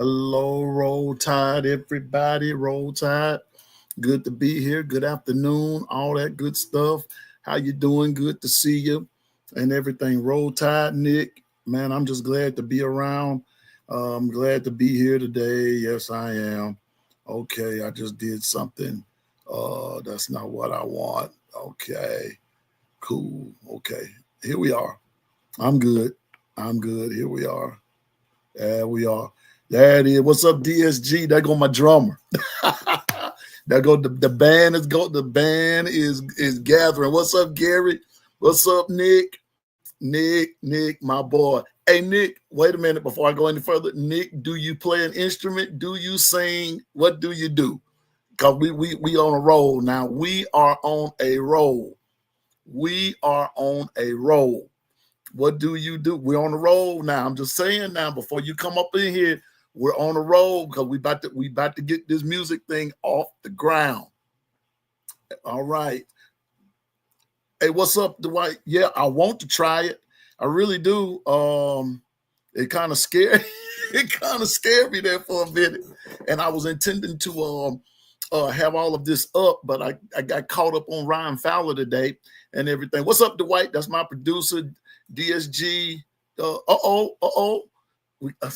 Hello, Roll Tide, everybody. Roll Tide. Good to be here. Good afternoon. All that good stuff. How you doing? Good to see you and everything. Roll Tide, Nick. Man, I'm just glad to be around. I'm glad to be here today. Yes, I am. Okay, I just did something. That's not what I want. Okay, cool. Okay, here we are. I'm good. I'm good. Here we are. There we are. There it is. What's up, DSG? There go my drummer. There go the band is gathering. What's up, Gary? What's up, Nick? Nick, my boy. Hey, Nick, wait a minute before I go any further. Nick, do you play an instrument? Do you sing? What do you do? Because we on a roll now. We are on a roll. We are on a roll. What do you do? We're on the road now. I'm just saying now, before you come up in here, we're on the road because we about to get this music thing off the ground. All right. Hey, what's up, Dwight? Yeah, I want to try it. I really do. It kind of scared it kind of scared me there for a minute. And I was intending to have all of this up, but I got caught up on Ryan Fowler today and everything. What's up, Dwight? That's my producer. DSG. We, uh,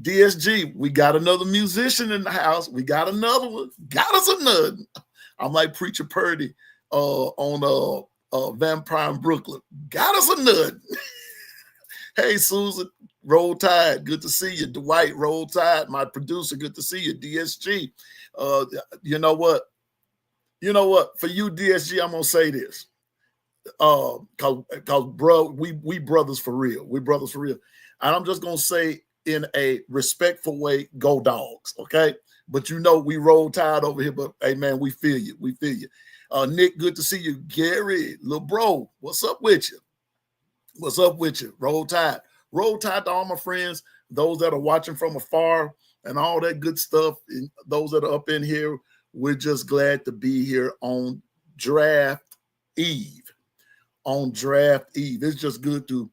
DSG. We got another musician in the house. We got another one. Got us another. I'm like Preacher Purdy on Vampire in Brooklyn. Got us a nut. Hey, Susan, Roll Tide, good to see you. Dwight, Roll Tide, my producer, good to see you. DSG. You know what? You know what? For you, DSG, I'm gonna say this. Cause bro, we brothers for real. We brothers for real. And I'm just gonna say in a respectful way, go dogs, okay? But you know we Roll Tide over here, but hey man, we feel you. We feel you. Nick, good to see you. Gary, little bro, what's up with you? What's up with you? Roll Tide. Roll Tide to all my friends, those that are watching from afar and all that good stuff. And those that are up in here, we're just glad to be here on draft eve. On draft eve. It's just good to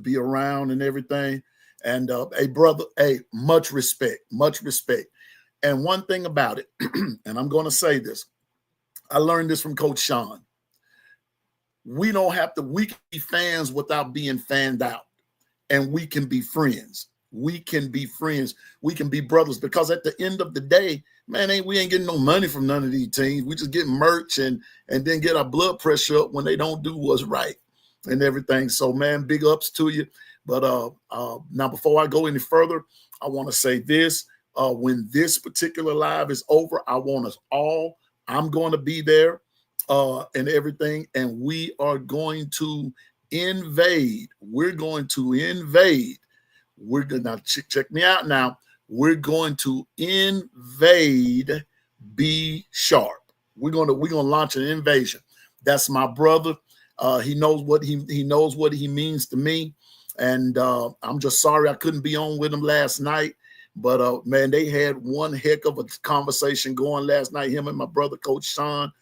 be around and everything. And hey, brother, hey, much respect, much respect. And one thing about it, and I'm going to say this, I learned this from Coach Sean. We don't have to, we can be fans without being fanned out. And we can be friends. We can be friends. We can be brothers because at the end of the day, man, we ain't getting no money from none of these teams. We just get merch and then get our blood pressure up when they don't do what's right and everything. So, man, big ups to you. But now, before I go any further, I want to say this. When this particular live is over, I want us all, I'm going to be there and everything, and we are going to invade. We're going to invade. We're going to check me out now. We're going to invade B Sharp. We're gonna launch an invasion. That's my brother. He knows what he means to me, and I'm just sorry I couldn't be on with him last night. But man, they had one heck of a conversation going last night. Him and my brother, Coach Sean,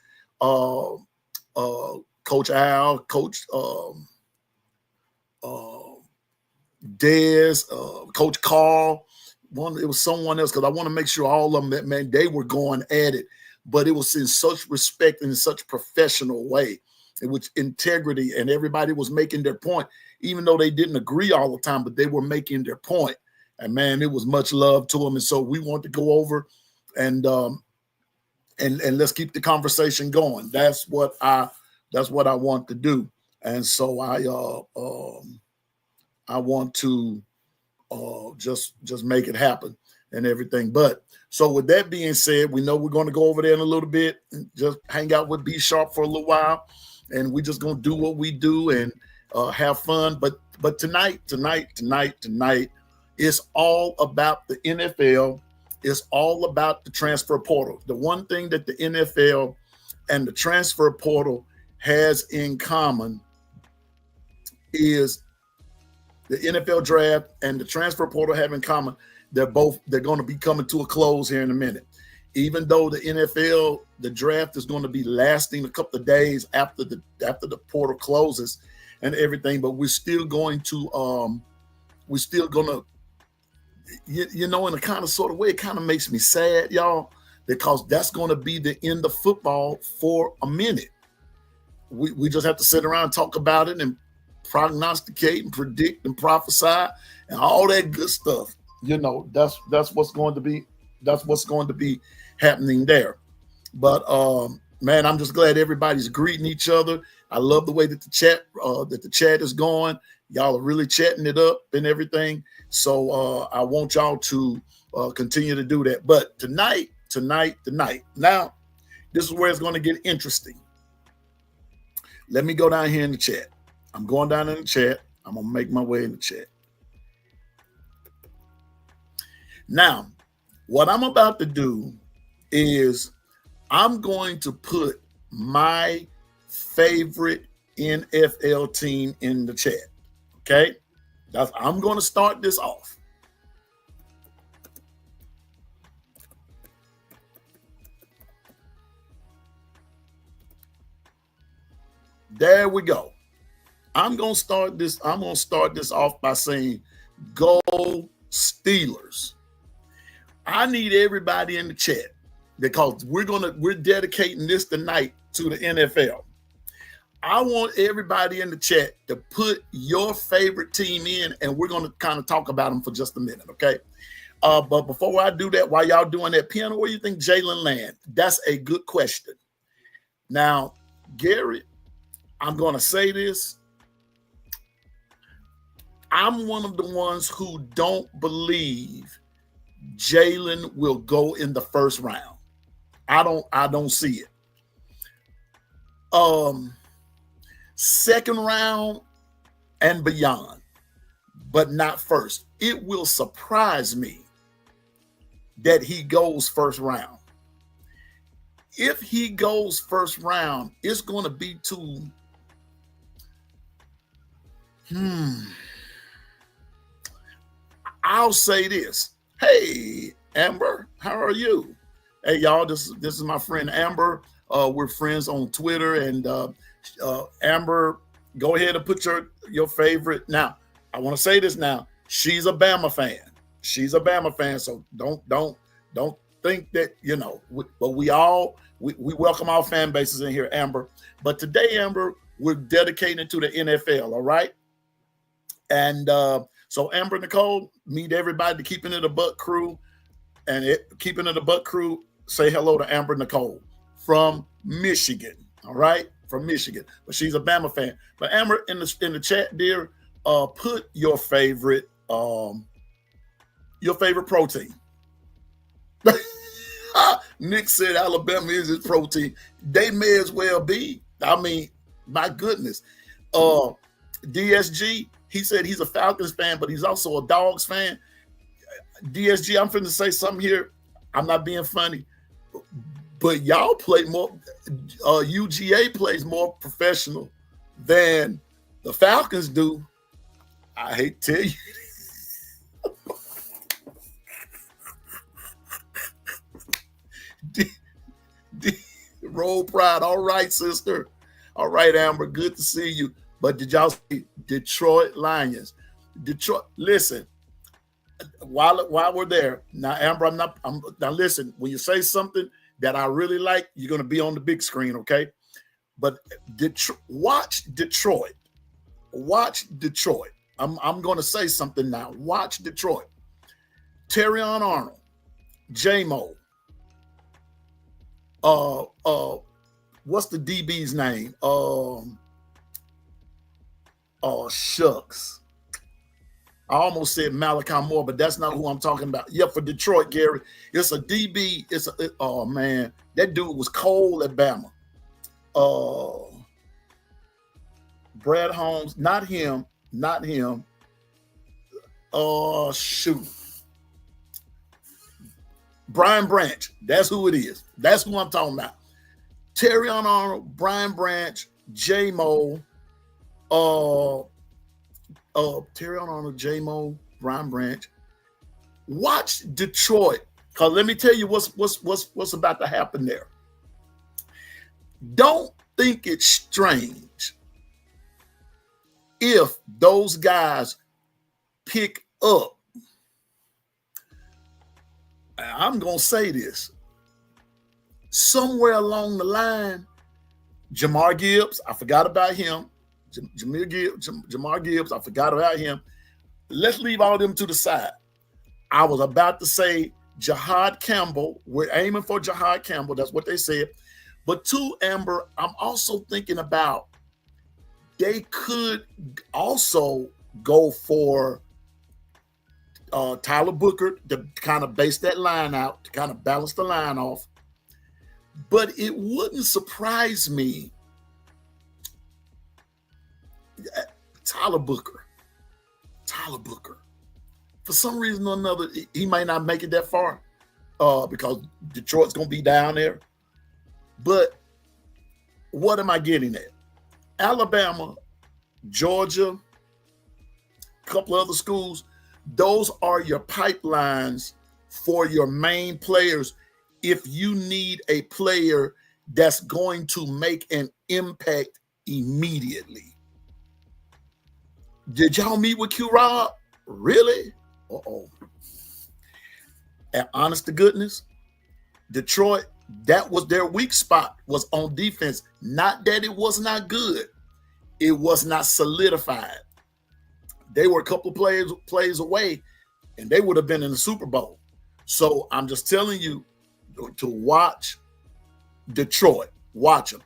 Coach Al, Coach Dez, Coach Carl. It was someone else because I want to make sure all of them, man, they were going at it, but it was in such respect and in such professional way, in which integrity, and everybody was making their point, even though they didn't agree all the time, but they were making their point. And man, it was much love to them. And so we want to go over and let's keep the conversation going. That's what I want to do. And so I want to just make it happen and everything. But so with that being said, we know we're going to go over there in a little bit and just hang out with B Sharp for a little while, and we're just going to do what we do and have fun. But tonight, it's all about the NFL. It's all about the transfer portal. The one thing that the NFL and the transfer portal has in common is the NFL draft and the transfer portal have in common. They're going to be coming to a close here in a minute. Even though the NFL, the draft is going to be lasting a couple of days after the portal closes and everything, but we're still going to you know, in a kind of sort of way, it kind of makes me sad, y'all, because that's going to be the end of football for a minute. We just have to sit around and talk about it and prognosticate and predict and prophesy and all that good stuff. You know, that's what's going to be happening there. But man, I'm just glad everybody's greeting each other. I love the way that the chat is going. Y'all are really chatting it up and everything. So I want y'all to continue to do that. But tonight. Now, this is where it's going to get interesting. Let me go down here in the chat. I'm going down in the chat. I'm going to make my way in the chat. Now, what I'm about to do is I'm going to put my favorite NFL team in the chat. Okay? I'm going to start this off. There we go. I'm going to start this off by saying, go Steelers. I need everybody in the chat because we're dedicating this tonight to the NFL. I want everybody in the chat to put your favorite team in, and we're going to kind of talk about them for just a minute, okay? But before I do that, while y'all doing that, piano, where do you think Jalen land? That's a good question. Now, Gary, I'm going to say this. I'm one of the ones who don't believe Jalen will go in the first round. I don't see it. Second round and beyond, but not first. It will surprise me that he goes first round. If he goes first round, it's going to be too I'll say this. Hey, Amber, how are you? Hey, y'all, this is my friend Amber. We're friends on Twitter. And Amber, go ahead and put your favorite. Now, I want to say this now. She's a Bama fan. So don't think that, you know, but we welcome all fan bases in here, Amber. But today, Amber, we're dedicating it to the NFL, all right? And so Amber Nicole, meet everybody to Keeping It a Buck crew. And Keeping It a Buck crew, say hello to Amber Nicole from Michigan, all right? From Michigan. But she's a Bama fan. But Amber, in the chat, dear, put your favorite protein. Nick said Alabama is his protein. They may as well be. I mean, my goodness. DSG, he said he's a Falcons fan, but he's also a Dogs fan. DSG, I'm finna say something here. I'm not being funny, but y'all play more. UGA plays more professional than the Falcons do. I hate to tell you. Roll Pride. All right, sister. All right, Amber. Good to see you. But did y'all see Detroit Lions? Detroit. Listen. While we're there, now, Amber, now listen, when you say something that I really like, you're going to be on the big screen, okay? But watch Detroit. Watch Detroit. I'm going to say something now. Watch Detroit. Terrion Arnold, J-Mo. What's the DB's name? Oh, shucks. I almost said Malachi Moore, but that's not who I'm talking about. Yeah, for Detroit, Gary, it's a DB. Oh man, that dude was cold at Bama. Brad Holmes, not him. Oh shoot, Brian Branch. That's who it is. That's who I'm talking about. Terrion Arnold, Brian Branch, J-Mo, Terrion Arnold, J-Mo, Brian Branch. Watch Detroit, because let me tell you what's about to happen there. Don't think it's strange if those guys pick up I'm going to say this. Somewhere along the line, Jamar Gibbs, I forgot about him. Jamar Gibbs, I forgot about him. Let's leave all of them to the side. I was about to say Jahad Campbell. We're aiming for Jahad Campbell. That's what they said. But two, Amber, I'm also thinking about they could also go for Tyler Booker to kind of base that line out, to kind of balance the line off. But it wouldn't surprise me. Tyler Booker. For some reason or another, he might not make it that far because Detroit's going to be down there. But what am I getting at? Alabama, Georgia, a couple of other schools, those are your pipelines for your main players if you need a player that's going to make an impact immediately. Did y'all meet with Q-Rob? Really? Uh-oh. And honest to goodness, Detroit, that was their weak spot, was on defense. Not that it was not good. It was not solidified. They were a couple of plays away, and they would have been in the Super Bowl. So I'm just telling you to watch Detroit. Watch them.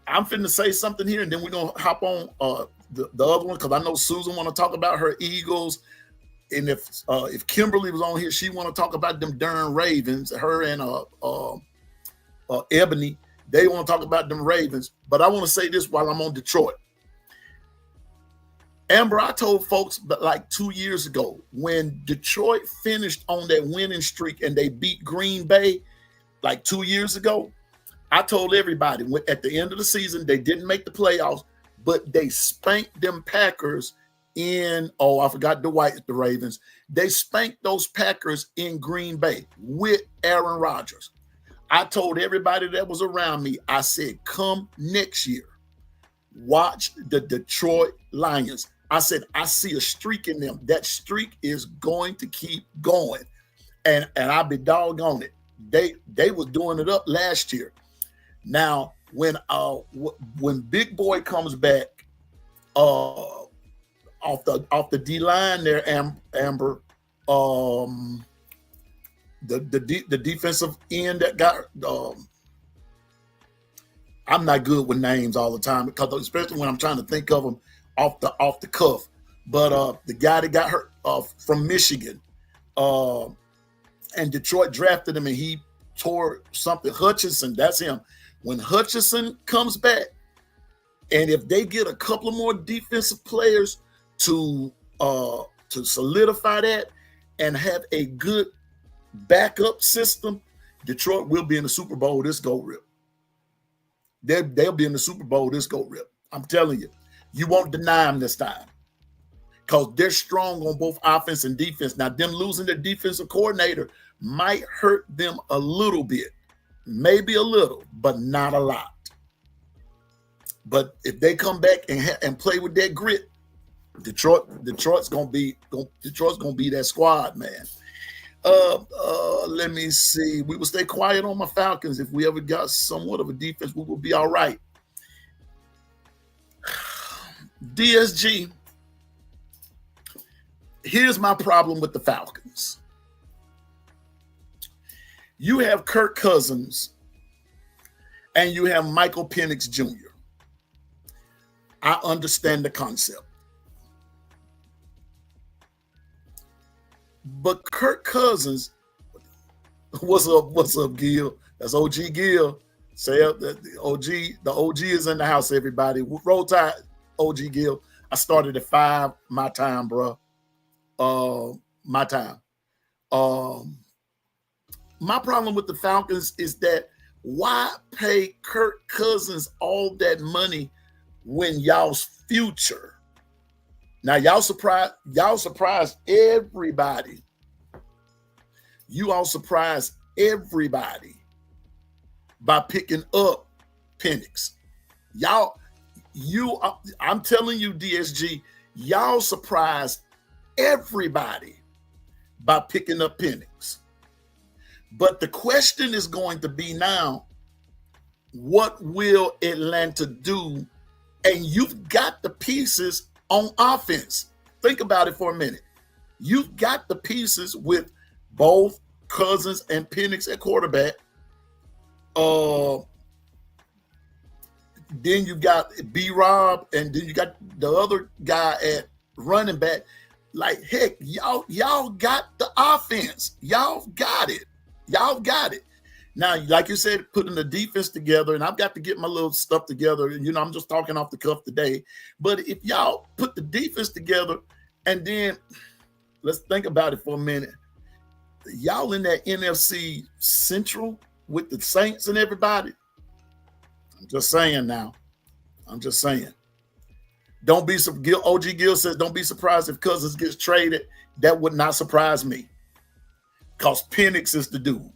I'm finna say something here, and then we're going to hop on the other one because I know Susan want to talk about her Eagles. And if Kimberly was on here, she want to talk about them darn Ravens. Her and Ebony, they want to talk about them Ravens. But I want to say this while I'm on Detroit. Amber, I told folks like 2 years ago when Detroit finished on that winning streak and they beat Green Bay like 2 years ago, I told everybody at the end of the season they didn't make the playoffs, but they spanked them Packers in, I forgot the Ravens. They spanked those Packers in Green Bay with Aaron Rodgers. I told everybody that was around me, I said, come next year, watch the Detroit Lions. I said, I see a streak in them. That streak is going to keep going. And I'll be doggone it. They was doing it up last year. Now, when Big Boy comes back off the D line there, Amber, the defensive end that got I'm not good with names all the time because especially when I'm trying to think of them off the cuff. But the guy that got hurt from Michigan, and Detroit drafted him and he tore something. Hutchinson, that's him. When Hutchinson comes back, and if they get a couple of more defensive players to solidify that and have a good backup system, Detroit will be in the Super Bowl this go rip. They'll be in the Super Bowl this go rip. I'm telling you, you won't deny them this time because they're strong on both offense and defense. Now, them losing their defensive coordinator might hurt them a little bit, maybe a little, but not a lot. But if they come back and play with that grit, Detroit's gonna be that squad, man. Let me see. We will stay quiet on my Falcons. If we ever got somewhat of a defense, we will be all right. DSG. Here's my problem with the Falcons. You have Kirk Cousins and you have Michael Penix Jr. I understand the concept. But Kirk Cousins, what's up, Gil? That's OG Gil. Say up that the OG is in the house, everybody. Roll Tide, OG Gil. I started at 5 my time, bro. My time. My problem with the Falcons is that why pay Kirk Cousins all that money when y'all's future? Now y'all surprised everybody. You all surprised everybody by picking up Penix. I'm telling you, DSG, y'all surprised everybody by picking up Penix. But the question is going to be now, what will Atlanta do? And you've got the pieces on offense. Think about it for a minute. You've got the pieces with both Cousins and Penix at quarterback. Then you got B-Rob, and then you got the other guy at running back. Like, heck, y'all got the offense. Y'all got it. Y'all got it. Now, like you said, putting the defense together, and I've got to get my little stuff together. You know, I'm just talking off the cuff today. But if y'all put the defense together, and then let's think about it for a minute. Y'all in that NFC Central with the Saints and everybody. I'm just saying now. I'm just saying. Don't be some. OG Gill says, don't be surprised if Cousins gets traded. That would not surprise me. Because Penix is the dude.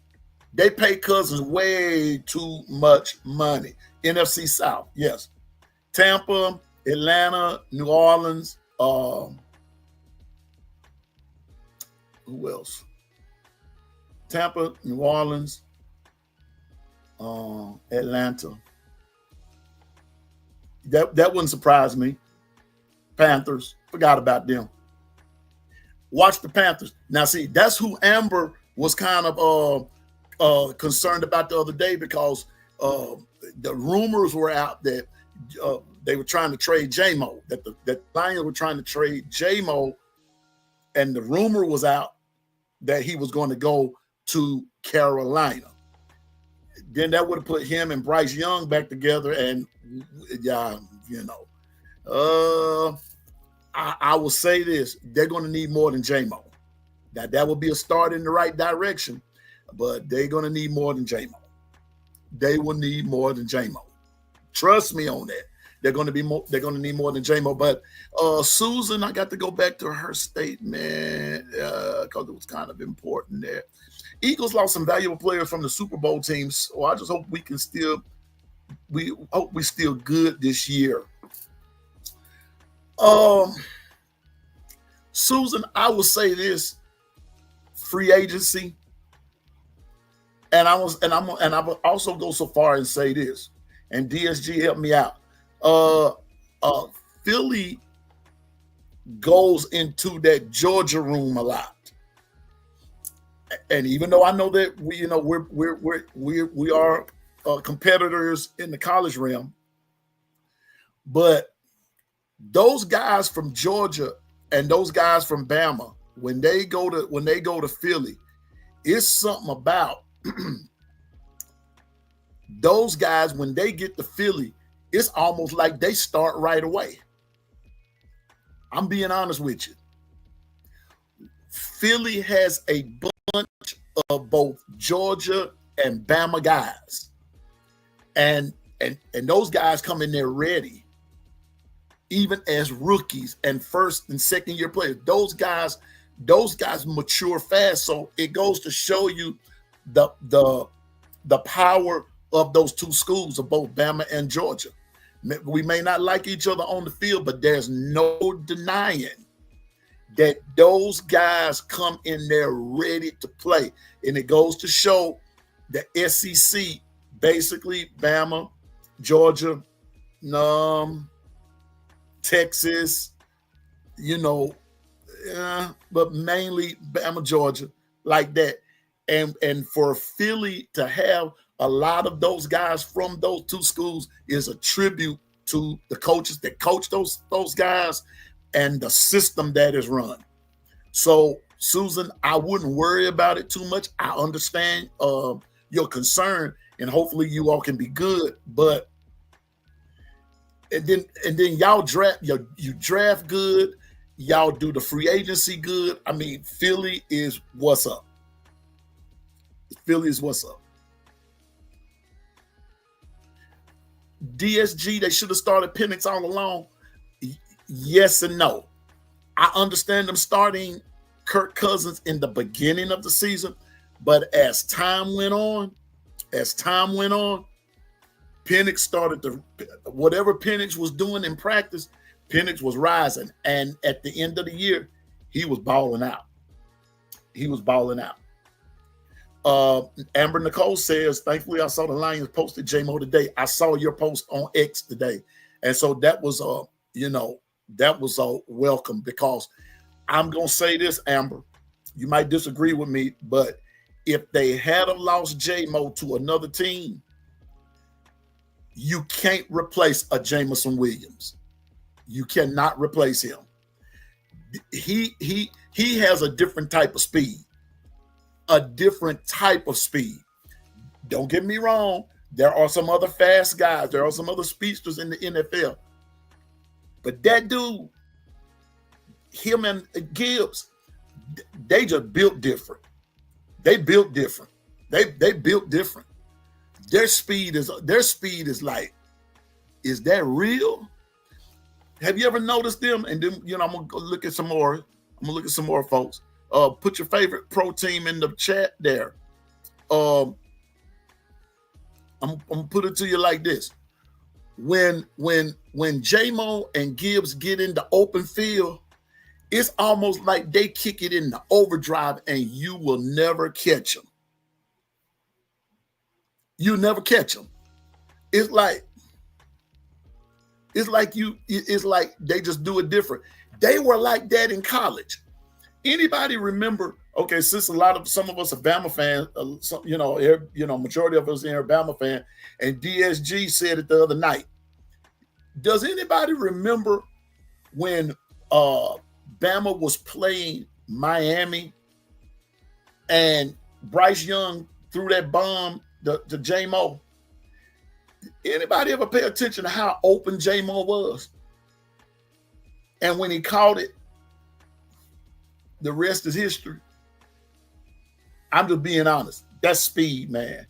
They pay Cousins way too much money. NFC South, yes. Tampa, Atlanta, New Orleans. Who else? Tampa, New Orleans, Atlanta. That wouldn't surprise me. Panthers, forgot about them. Watch the Panthers. Now, see, that's who Amber was kind of concerned about the other day, because the rumors were out that they were trying to trade J-Mo, that the Lions were trying to trade J-Mo, and the rumor was out that he was going to go to Carolina. Then that would have put him and Bryce Young back together, and I will say this: they're going to need more than J-Mo. That would be a start in the right direction, but they're going to need more than J-Mo. They will need more than J-Mo. Trust me on that. They're going to need more than J-Mo. But Susan, I got to go back to her statement because it was kind of important there. Eagles lost some valuable players from the Super Bowl teams, so I just hope we still good this year. Susan, I will say this: free agency, and I will also go so far and say this, and DSG help me out. Philly goes into that Georgia room a lot. And even though I know that we are competitors in the college realm, but those guys from Georgia and those guys from Bama, when they go to Philly, it's something about those guys. When they get to Philly, it's almost like they start right away. I'm being honest with you. Philly has a bunch of both Georgia and Bama guys. And those guys come in there ready, even as rookies and first and second year players. Those guys mature fast. So it goes to show you the power of those two schools, of both Bama and Georgia. We may not like each other on the field, but there's no denying that those guys come in there ready to play. And it goes to show the SEC, basically Bama, Georgia, Texas, but mainly Bama, Georgia, like that. And for Philly to have a lot of those guys from those two schools is a tribute to the coaches that coach those guys and the system that is run. So, Susan, I wouldn't worry about it too much. I understand your concern, and hopefully you all can be good. But and then y'all draft you draft good. Y'all do the free agency good. I mean, Philly is what's up. Philly is what's up. DSG, they should have started Penix all along. Yes and no. I understand them starting Kirk Cousins in the beginning of the season, but as time went on, Penix started to, whatever Penix was doing in practice, Penix was rising. And at the end of the year, he was balling out. Amber Nicole says, thankfully I saw the Lions posted J-Mo today. I saw your post on X today. And so that was that was welcome, because I'm gonna say this, Amber. You might disagree with me, but if they had lost J-Mo to another team, you can't replace a Jameson Williams. You cannot replace him. He has a different type of speed. A different type of speed. Don't get me wrong. There are some other fast guys. There are some other speedsters in the NFL. But that dude, him and Gibbs, they just built different. They built different. They built different. Their speed is like, is that real? Have you ever noticed them? And then, I'm gonna go look at some more. I'm gonna look at some more, folks. Put your favorite pro team in the chat there. I'm gonna put it to you like this. When J-Mo and Gibbs get into open field, it's almost like they kick it in the overdrive and you will never catch them. You never catch them. It's like they just do it different. They were like that in college. Anybody remember? Okay, since some of us are Bama fans, majority of us are Bama fan, and DSG said it the other night. Does anybody remember when Bama was playing Miami and Bryce Young threw that bomb to J-Mo? Anybody ever pay attention to how open J-Mo was? And when he caught it, the rest is history. I'm just being honest. That's speed, man.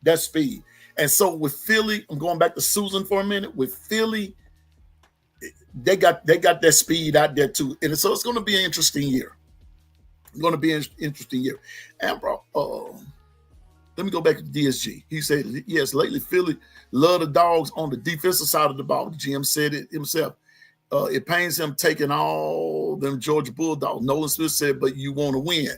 That's speed. And so with Philly, I'm going back to Susan for a minute. With Philly, they got that speed out there too. And so it's going to be an interesting year. It's going to be an interesting year. And bro, let me go back to DSG. He said, yes, lately Philly love the dogs on the defensive side of the ball. The GM said it himself. It pains him taking all them Georgia Bulldogs. Nolan Smith said, but you want to win.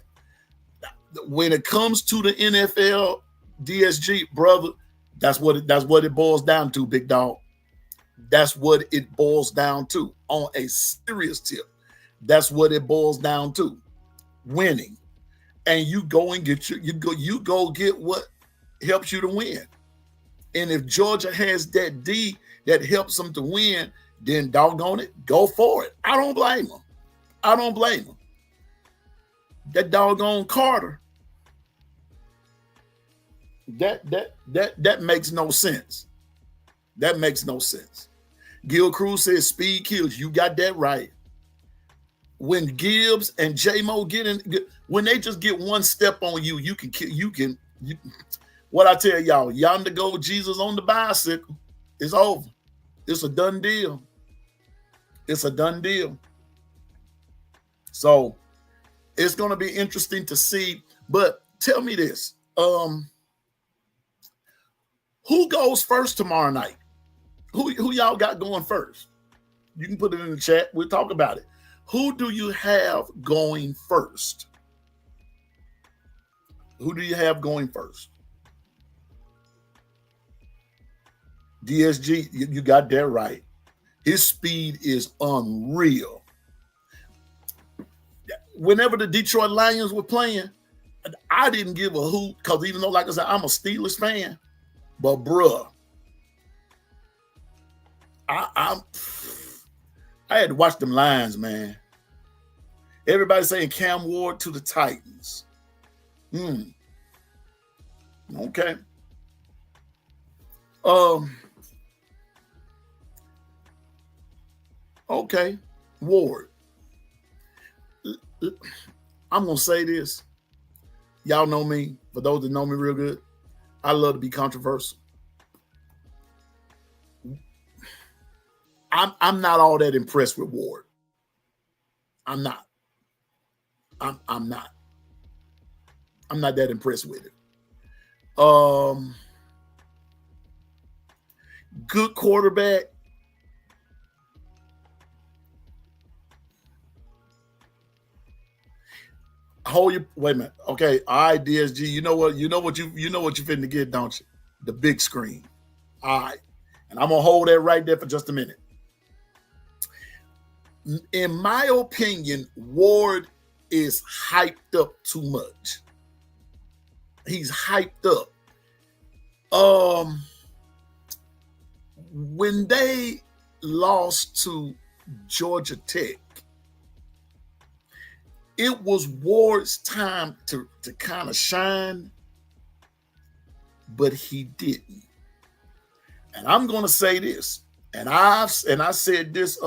When it comes to the NFL, DSG, brother, that's what it boils down to, big dog. That's what it boils down to. On a serious tip, that's what it boils down to. Winning. And you go and get you go get what helps you to win. And if Georgia has that D that helps them to win, then doggone it, go for it. I don't blame them. I don't blame them. That doggone Carter, that makes no sense. That makes no sense. Gil Cruz says speed kills. You got that right. When Gibbs and J-Mo when they just get one step on you, you can what I tell y'all, yonder go Jesus on the bicycle. It's over. It's a done deal. It's a done deal. So it's going to be interesting to see. But tell me this. Who goes first tomorrow night? Who y'all got going first? You can put it in the chat. We'll talk about it. Who do you have going first? Who do you have going first? DSG, you got that right. His speed is unreal. Whenever the Detroit Lions were playing, I didn't give a hoot because even though, like I said, I'm a Steelers fan, but bruh, I had to watch them Lions, man. Everybody saying Cam Ward to the Titans. Okay. Okay, Ward. I'm going to say this. Y'all know me. For those that know me real good, I love to be controversial. I'm not all that impressed with Ward. I'm not. I'm not. I'm not that impressed with it. Good quarterback. hold your wait a minute. Okay, all right, DSG. You know what you finna get, don't you? The big screen. All right. And I'm gonna hold that right there for just a minute. In my opinion, Ward is hyped up too much. He's hyped up. When they lost to Georgia Tech, it was Ward's time to kind of shine, but he didn't. And I'm going to say this, and I said this,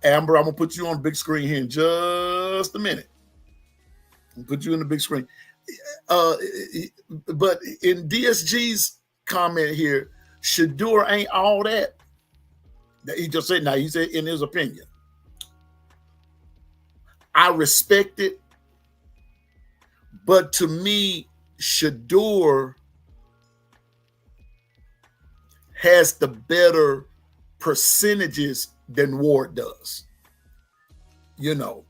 Amber, I'm going to put you on the big screen here in just a minute. I'll put you in the big screen. But in DSG's comment here, Shedeur ain't all that. He just said, now he said in his opinion. I respect it, but to me, Shedeur has the better percentages than Ward does. You know,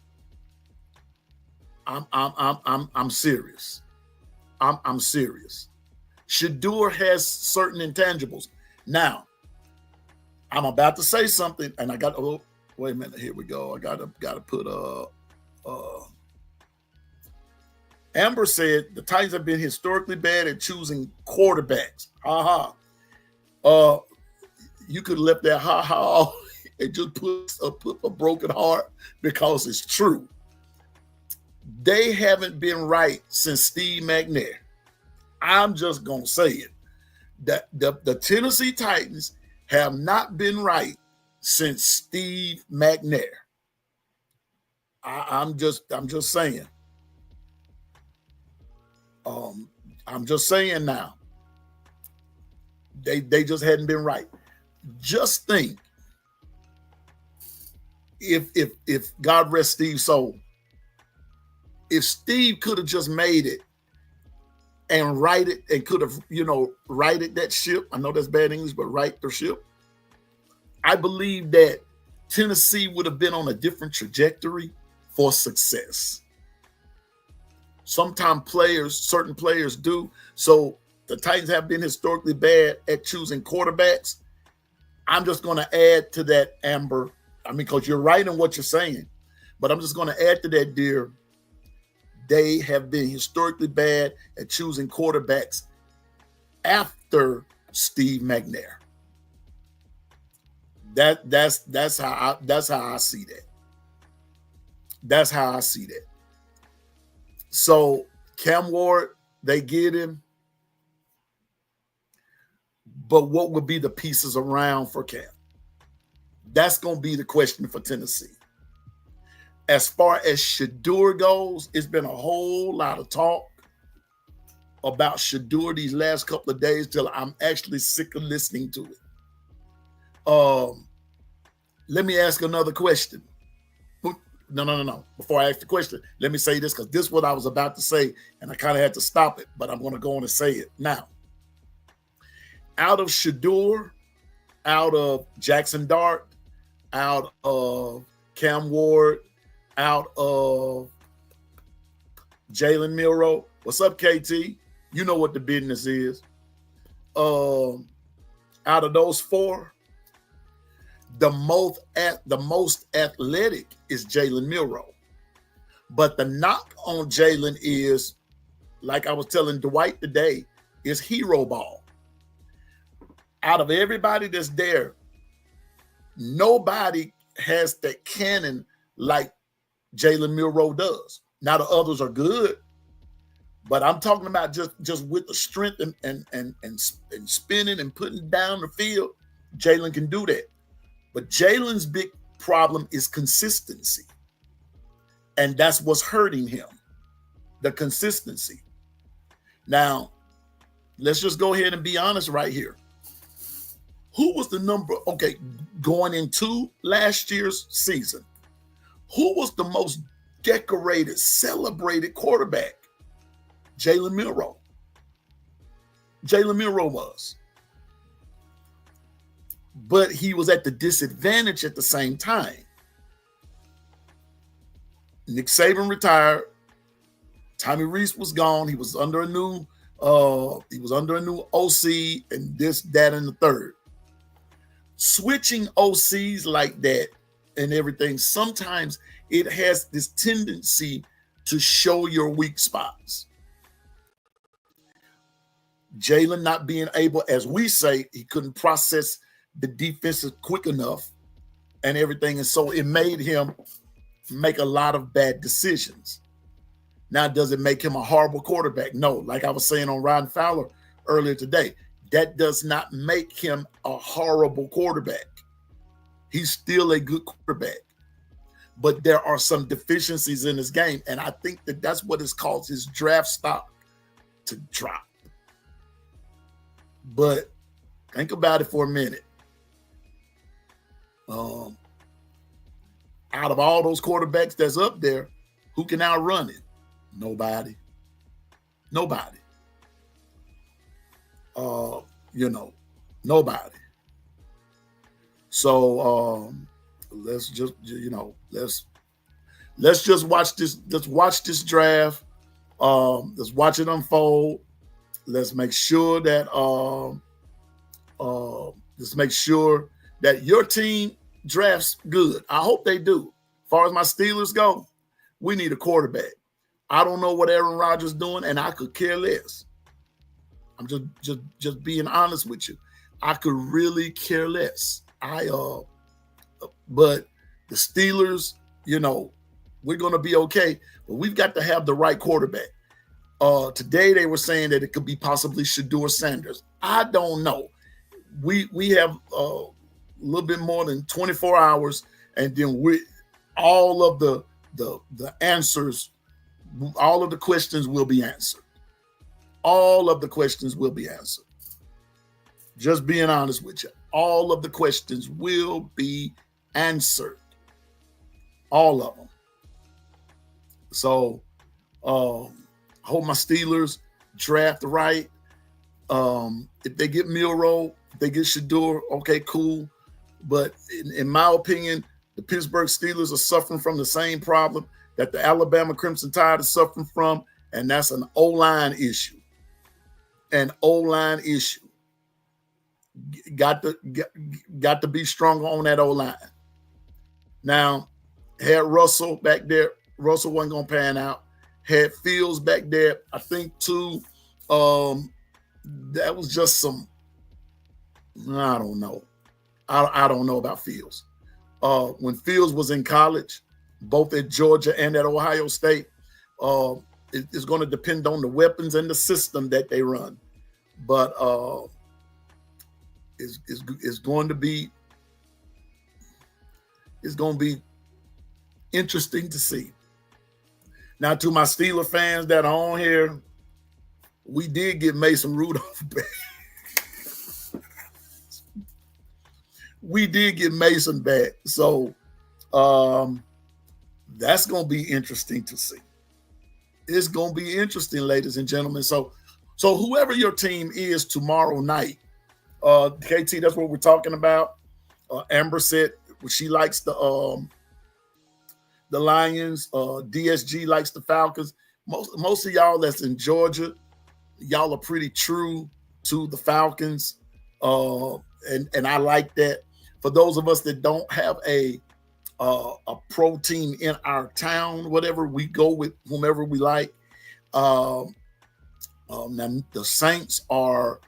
I'm serious. I'm serious. Shedeur has certain intangibles. Now, I'm about to say something, and I got. Oh, wait a minute. Here we go. I gotta put Amber said the Titans have been historically bad at choosing quarterbacks. You could have left that off and just put a broken heart because it's true. They haven't been right since Steve McNair. I'm just gonna say it. That the Tennessee Titans have not been right since Steve McNair. I'm just saying. I'm just saying now. They just hadn't been right. Just think if God rest Steve's soul, if Steve could have just made it and righted and could have, righted that ship. I know that's bad English, but right the ship. I believe that Tennessee would have been on a different trajectory for success. Sometimes certain players do. So the Titans have been historically bad at choosing quarterbacks. I'm just going to add to that, Amber. I mean, because you're right in what you're saying, but I'm just going to add to that, dear. They have been historically bad at choosing quarterbacks after Steve McNair. That's how I see that. That's how I see that. So Cam Ward, they get him. But what would be the pieces around for Cam? That's going to be the question for Tennessee. As far as Shedeur goes, it's been a whole lot of talk about Shedeur these last couple of days till I'm actually sick of listening to it. Let me ask another question. No. Before I ask the question, let me say this because this is what I was about to say, and I kind of had to stop it, but I'm going to go on and say it now. Out of Shedeur, out of Jackson Dart, out of Cam Ward, out of Jalen Milroe. What's up, KT? You know what the business is. Out of those four, the most athletic is Jalen Milroe. But the knock on Jalen is, like I was telling Dwight today, is hero ball. Out of everybody that's there, nobody has that cannon like Jalen Milroe does. Now the others are good, but I'm talking about just with the strength and spinning and putting down the field, Jalen can do that. But Jalen's big problem is consistency. And that's what's hurting him, the consistency. Now, let's just go ahead and be honest right here. Who was the going into last year's season, who was the most decorated, celebrated quarterback? Jalen Milroe. Jalen Milroe was. But he was at the disadvantage at the same time. Nick Saban retired. Tommy Rees was gone. He was under a new OC and this, that, and the third. Switching OCs like that and everything, sometimes it has this tendency to show your weak spots. Jalen not being able, as we say, he couldn't process the defenses quick enough and everything. And so it made him make a lot of bad decisions. Now, does it make him a horrible quarterback? No. Like I was saying on Ryan Fowler earlier today, that does not make him a horrible quarterback. He's still a good quarterback. But there are some deficiencies in his game, and I think that that's what has caused his draft stock to drop. But think about it for a minute. Out of all those quarterbacks that's up there, who can outrun it? Nobody. Nobody. Nobody. So let's just let's just watch this. Let's watch this draft. Let's watch it unfold. Let's make sure that your team drafts good. I hope they do. As far as my Steelers go, we need a quarterback. I don't know what Aaron Rodgers is doing, and I could care less. I'm just being honest with you. I could really care less. But the Steelers, we're gonna be okay. But we've got to have the right quarterback. Today they were saying that it could be possibly Shedeur Sanders. I don't know. We have a little bit more than 24 hours, and then all of the answers, all of the questions will be answered. All of the questions will be answered. Just being honest with you. All of the questions will be answered. All of them. So I hope my Steelers draft right. If they get Milroe, if they get Shedeur, okay, cool. But in my opinion, the Pittsburgh Steelers are suffering from the same problem that the Alabama Crimson Tide is suffering from, and that's an O-line issue. An O-line issue. Got to be stronger on that O-line. Now, had Russell back there, Russell wasn't going to pan out. Had Fields back there, I think, too. That was just some, I don't know. I don't know about Fields. When Fields was in college, both at Georgia and at Ohio State, it's going to depend on the weapons and the system that they run. But it's going to be interesting to see. Now, to my Steeler fans that are on here, we did get Mason Rudolph back. We did get Mason back. So that's going to be interesting to see. It's going to be interesting, ladies and gentlemen. So whoever your team is tomorrow night, KT, that's what we're talking about. Amber said she likes the Lions. DSG likes the Falcons. Most of y'all that's in Georgia, y'all are pretty true to the Falcons, and I like that. For those of us that don't have a pro team in our town, whatever, we go with whomever we like. Now the Saints are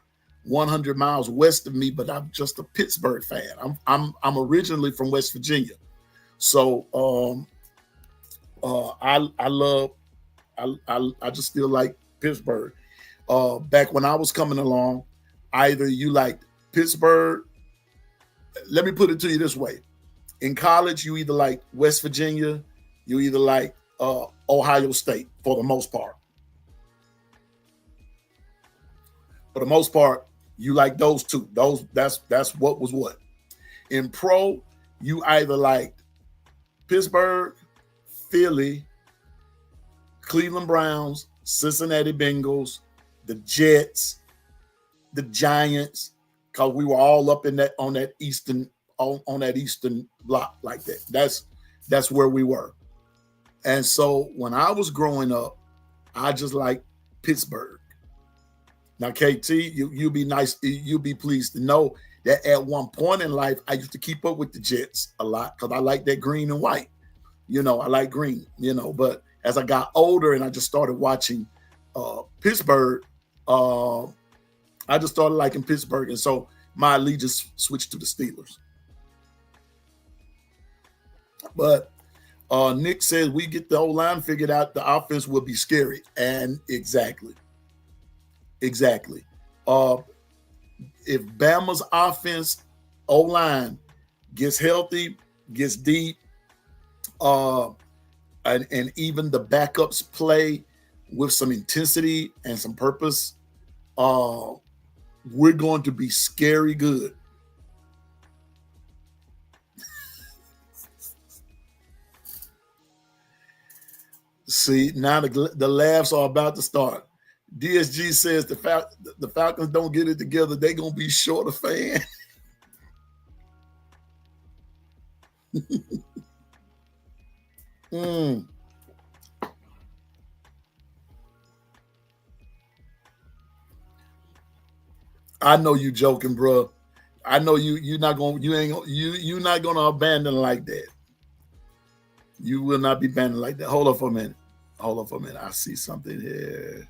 100 miles west of me, but I'm just a Pittsburgh fan. I'm originally from West Virginia, so I just still like Pittsburgh. Back when I was coming along, either you liked Pittsburgh. Let me put it to you this way: in college, you either like West Virginia, you either like Ohio State for the most part. For the most part, you like those two. That's what was what. In pro, you either liked Pittsburgh, Philly, Cleveland Browns, Cincinnati Bengals, the Jets, the Giants, because we were all up in that on that eastern block like that. That's where we were. And so when I was growing up, I just like Pittsburgh. Now, KT, you'll be nice. You'll be pleased to know that at one point in life, I used to keep up with the Jets a lot because I like that green and white. I like green, but as I got older and I just started watching Pittsburgh, I just started liking Pittsburgh. And so my allegiance switched to the Steelers. But Nick says we get the whole line figured out, the offense will be scary. And exactly. If Bama's offense, O-line, gets healthy, gets deep, and even the backups play with some intensity and some purpose, we're going to be scary good. See, now the laughs are about to start. DSG says the Falcons don't get it together, they're going to be short a fan. I know you joking, bro. I know you're not gonna abandon like that. You will not be abandoned like that. Hold on for a minute. I see something here.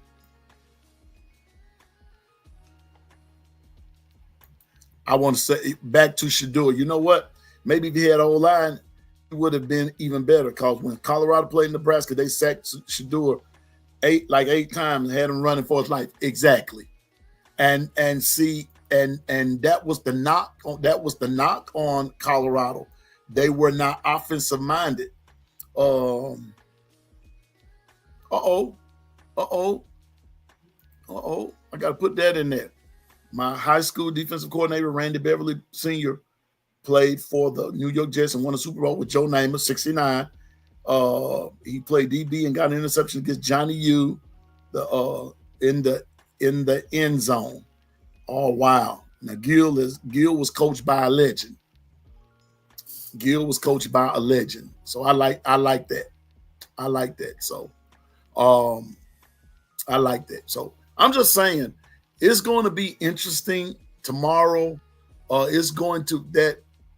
I want to say back to Shador. You know what? Maybe if he had an O-line, it would have been even better. Because when Colorado played Nebraska, they sacked Shador eight times and had him running for his life. Exactly. And that was the knock on Colorado. They were not offensive minded. I got to put that in there. My high school defensive coordinator, Randy Beverly Sr., played for the New York Jets and won a Super Bowl with Joe Namath, 69. He played DB and got an interception against Johnny U in the end zone. Oh, wow. Now, Gill was coached by a legend. So I like that. So I like that. So I'm just saying it's going to be interesting tomorrow.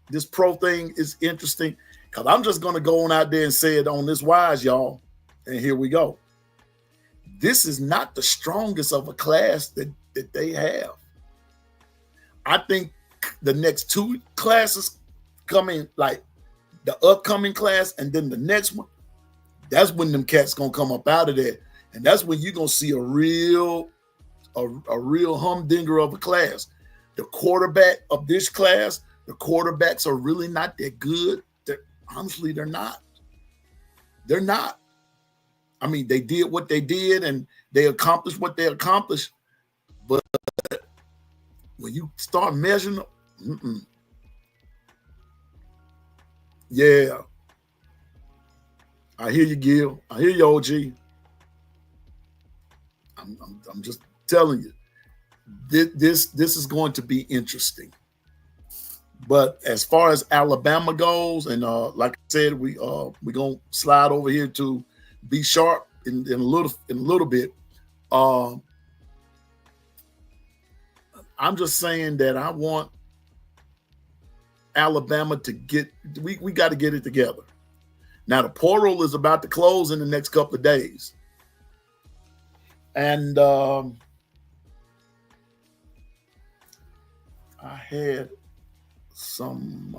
This pro thing is interesting because I'm just going to go on out there and say it on this wise, y'all. And here we go. This is not the strongest of a class that they have. I think the next two classes coming, like the upcoming class and then the next one, that's when them cats going to come up out of there. And that's when you're going to see a real humdinger of a class. The quarterback of this class, the quarterbacks are really not that good. Honestly, they're not. They're not. I mean, they did what they did and they accomplished what they accomplished. But when you start measuring them, yeah. I hear you, Gil. I hear you, OG. I'm just telling you, this is going to be interesting. But as far as Alabama goes, and like I said, we're gonna slide over here to B Sharp in a little bit. I'm just saying that I want Alabama to we got to get it together. Now the portal is about to close in the next couple of days. And I had some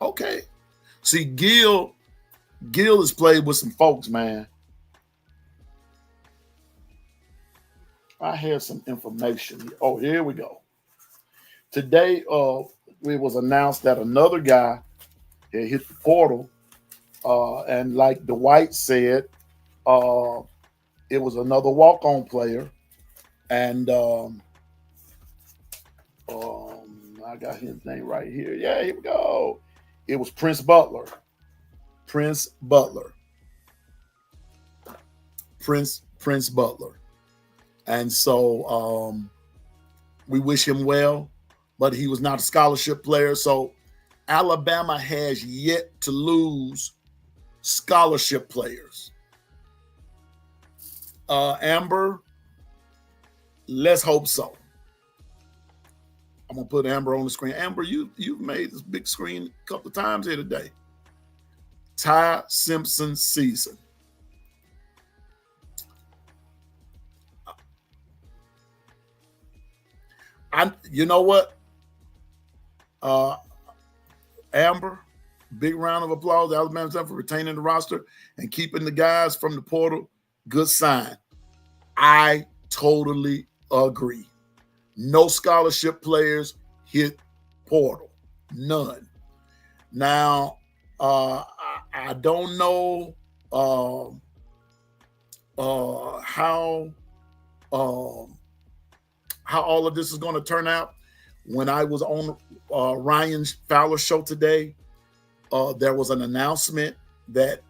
okay. See, Gil has played with some folks, man. I had some information here. Oh, here we go. Today, it was announced that another guy had hit the portal. And like Dwight said, it was another walk-on player. And I got his name right here. Yeah, here we go. It was Prince Butler. Prince Butler. And so we wish him well, but he was not a scholarship player. So Alabama has yet to lose scholarship players. Amber, let's hope so. I'm gonna put Amber on the screen. Amber, you've made this big screen a couple of times here today. Ty Simpson season. You know what? Amber, big round of applause to Alabama for retaining the roster and keeping the guys from the portal. Good sign. I totally agree. No scholarship players hit portal. None. Now, I don't know how all of this is going to turn out. When I was on Ryan Fowler's show today, there was an announcement that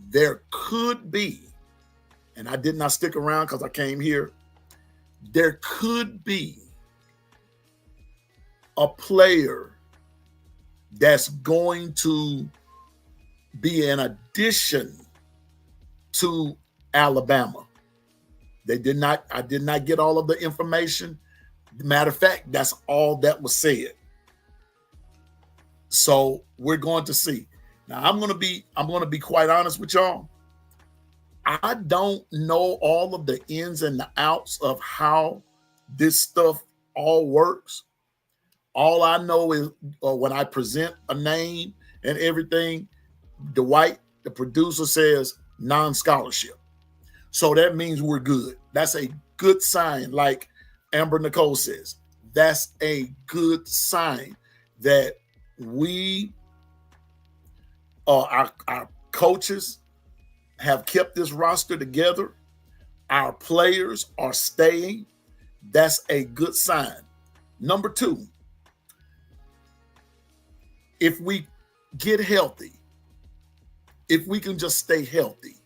there could be, and I did not stick around because I came here, there could be a player that's going to be an addition to Alabama. I did not get all of the information. Matter of fact, that's all that was said. So we're going to see. Now I'm going to be quite honest with y'all. I don't know all of the ins and the outs of how this stuff all works. All I know is when I present a name and everything, Dwight, the producer, says non-scholarship. So that means we're good. That's a good sign. Like Amber Nicole says, that's a good sign that we, our coaches have kept this roster together. Our players are staying. That's a good sign. Number two, if we get healthy, if we can just stay healthy,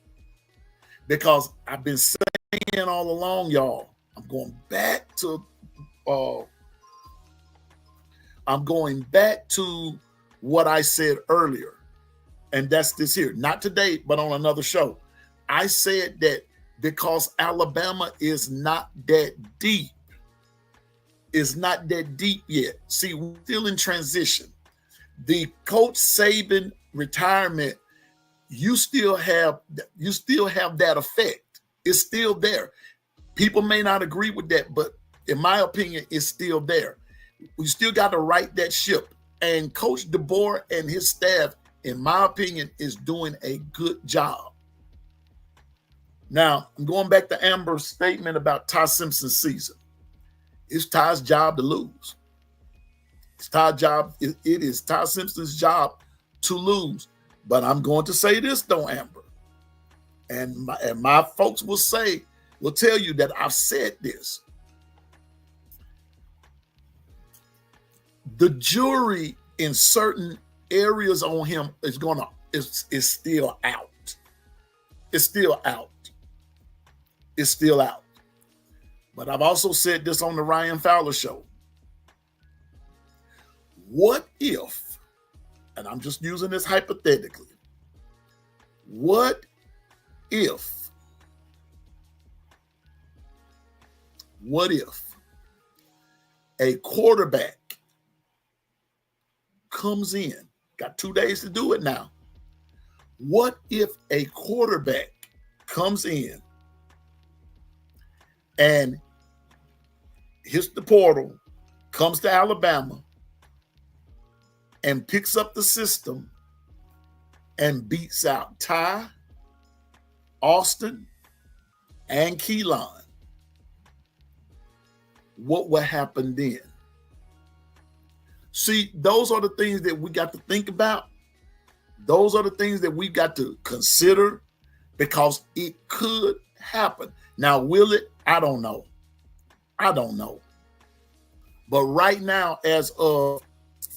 because I've been saying all along, y'all, I'm going back to what I said earlier, and that's this here. Not today, but on another show. I said that because Alabama is not that deep, is not that deep yet. See, we're still in transition. The Coach Saban retirement, you still have that effect. It's still there. People may not agree with that, but in my opinion, it's still there. We still got to right that ship. And Coach DeBoer and his staff, in my opinion, is doing a good job. Now, I'm going back to Amber's statement about Ty Simpson's season. It's Ty's job to lose. It's Ty's job. It is Ty Simpson's job to lose. But I'm going to say this, though, Amber. And my folks will tell you that I've said this. The jury in certain areas on him is still out. It's still out. It's still out. But I've also said this on the Ryan Fowler show. What if, and I'm just using this hypothetically, what if a quarterback comes in, got 2 days to do it now. What if a quarterback comes in and hits the portal, comes to Alabama, and picks up the system and beats out Ty, Austin, and Keelan? What will happen then? See, those are the things that we got to think about. Those are the things that we've got to consider, because it could happen. Now, will it? I don't know. But right now, as of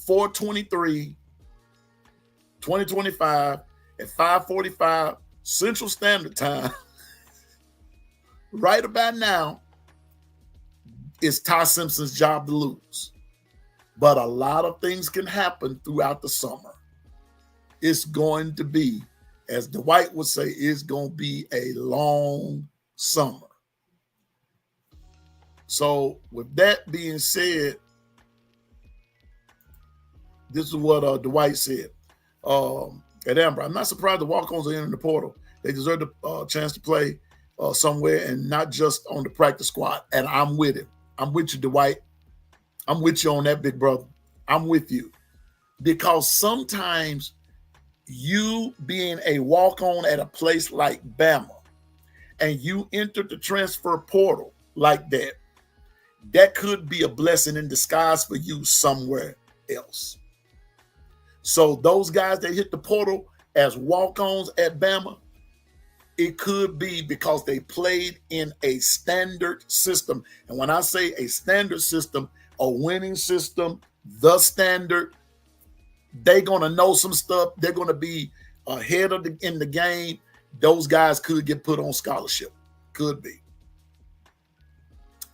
4/23, 2025 at 5:45 Central Standard Time, right about now, it's Ty Simpson's job to lose. but a lot of things can happen throughout the summer. It's going to be, as Dwight would say, it's going to be a long summer. So with that being said, this is what Dwight said. At Amber, I'm not surprised the walk-ons are entering the portal. They deserve the chance to play somewhere and not just on the practice squad. And I'm with him. I'm with you, Dwight. I'm with you on that, big brother. I'm with you. Because sometimes you being a walk-on at a place like Bama and you entered the transfer portal like that, that could be a blessing in disguise for you somewhere else. So those guys that hit the portal as walk-ons at Bama, it could be because they played in a standard system. And when I say a standard system, a winning system, the standard, they're going to know some stuff. They're going to be ahead of in the game. Those guys could get put on scholarship. Could be.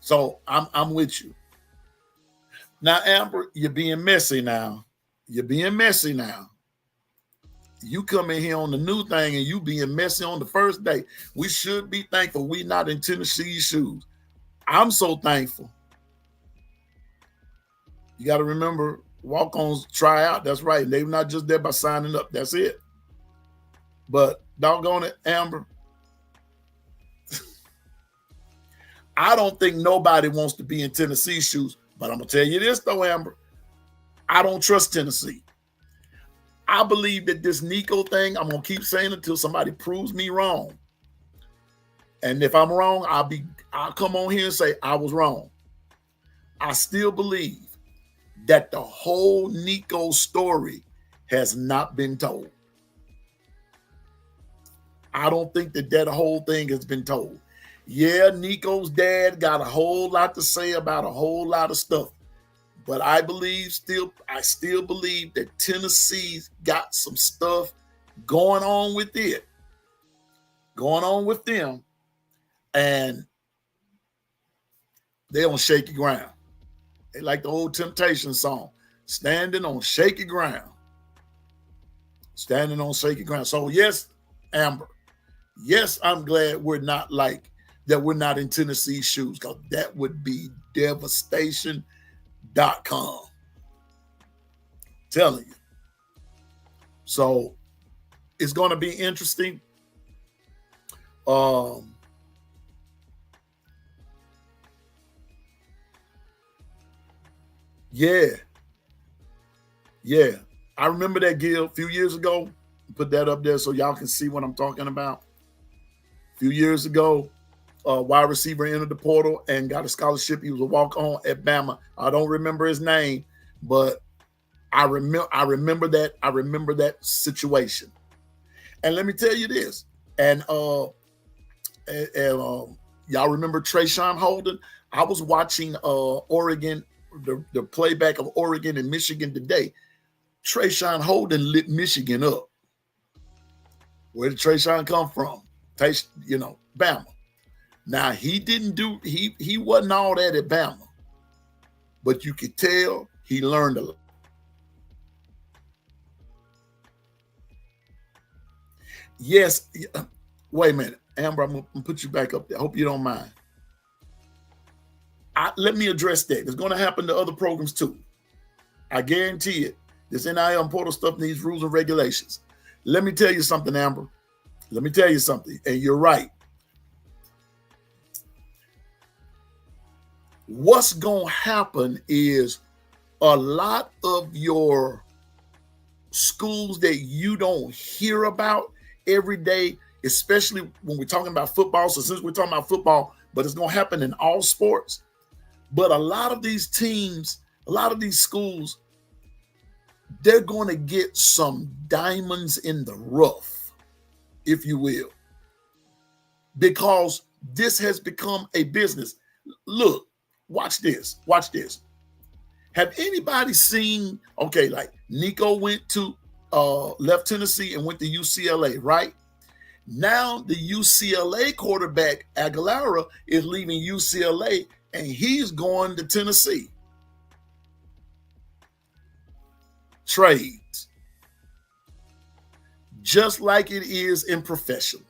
So I'm with you. Now, Amber, you're being messy now. You're being messy now. You come in here on the new thing and you being messy on the first day. We should be thankful we not in Tennessee's shoes. I'm so thankful. You got to remember, walk-ons try out. That's right. They're not just there by signing up. That's it. But doggone it, Amber, I don't think nobody wants to be in Tennessee's shoes. But I'm going to tell you this, though, Amber. I don't trust Tennessee. I believe that this Nico thing, I'm going to keep saying until somebody proves me wrong. And if I'm wrong, I'll come on here and say I was wrong. I still believe that the whole Nico story has not been told. I don't think that whole thing has been told. Yeah, Nico's dad got a whole lot to say about a whole lot of stuff. But I still believe that Tennessee's got some stuff going on with it. Going on with them. And they're on shaky ground. They like the old Temptation song, standing on shaky ground. Standing on shaky ground. So yes, Amber, yes, I'm glad we're not in Tennessee's shoes, because that would be devastation.com. Telling you. So it's going to be interesting. Yeah. I remember that, Gil, a few years ago. Put that up there so y'all can see what I'm talking about. A few years ago, wide receiver entered the portal and got a scholarship. He was a walk-on at Bama. I don't remember his name, but I remember that. I remember that situation. And let me tell you this. And y'all remember Trayshawn Holden? I was watching Oregon, the playback of Oregon and Michigan today. Trayshawn Holden lit Michigan up. Where did Trayshawn come from? Bama. Now, he wasn't all that at Bama, but you could tell he learned a lot. Yes. Wait a minute. Amber, I'm going to put you back up there. I hope you don't mind. Let me address that. It's going to happen to other programs too. I guarantee it. This NIL and portal stuff needs rules and regulations. Let me tell you something, Amber. Let me tell you something. And you're right. What's going to happen is a lot of your schools that you don't hear about every day, especially when we're talking about football. So since we're talking about football, but it's going to happen in all sports. But a lot of these teams, a lot of these schools, they're going to get some diamonds in the rough, if you will, because this has become a business. Look, watch this. Watch this. Have anybody seen, like Nico left Tennessee and went to UCLA, right? Now the UCLA quarterback, Aguilera, is leaving UCLA and he's going to Tennessee. trades, just like it is in professional.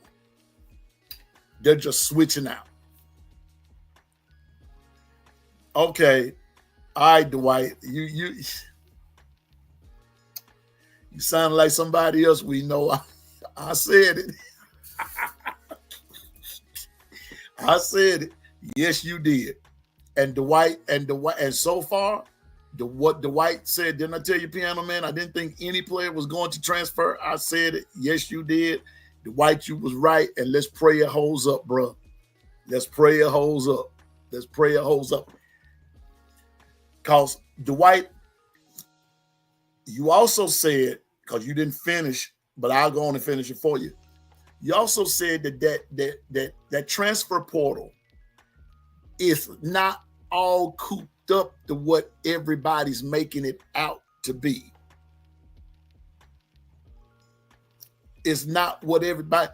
They're just switching out. Okay, all right, Dwight, you sound like somebody else we know. I said it. I said it. Yes, you did. And Dwight, and so far, what Dwight said, didn't I tell you, Piano Man? I didn't think any player was going to transfer. I said it. Yes, you did. Dwight, you was right. And let's pray it holds up, bro. Let's pray it holds up. Let's pray it holds up. Because Dwight, you also said, because you didn't finish, but I'll go on and finish it for you. You also said that transfer portal is not all cooped up to what everybody's making it out to be. It's not what everybody,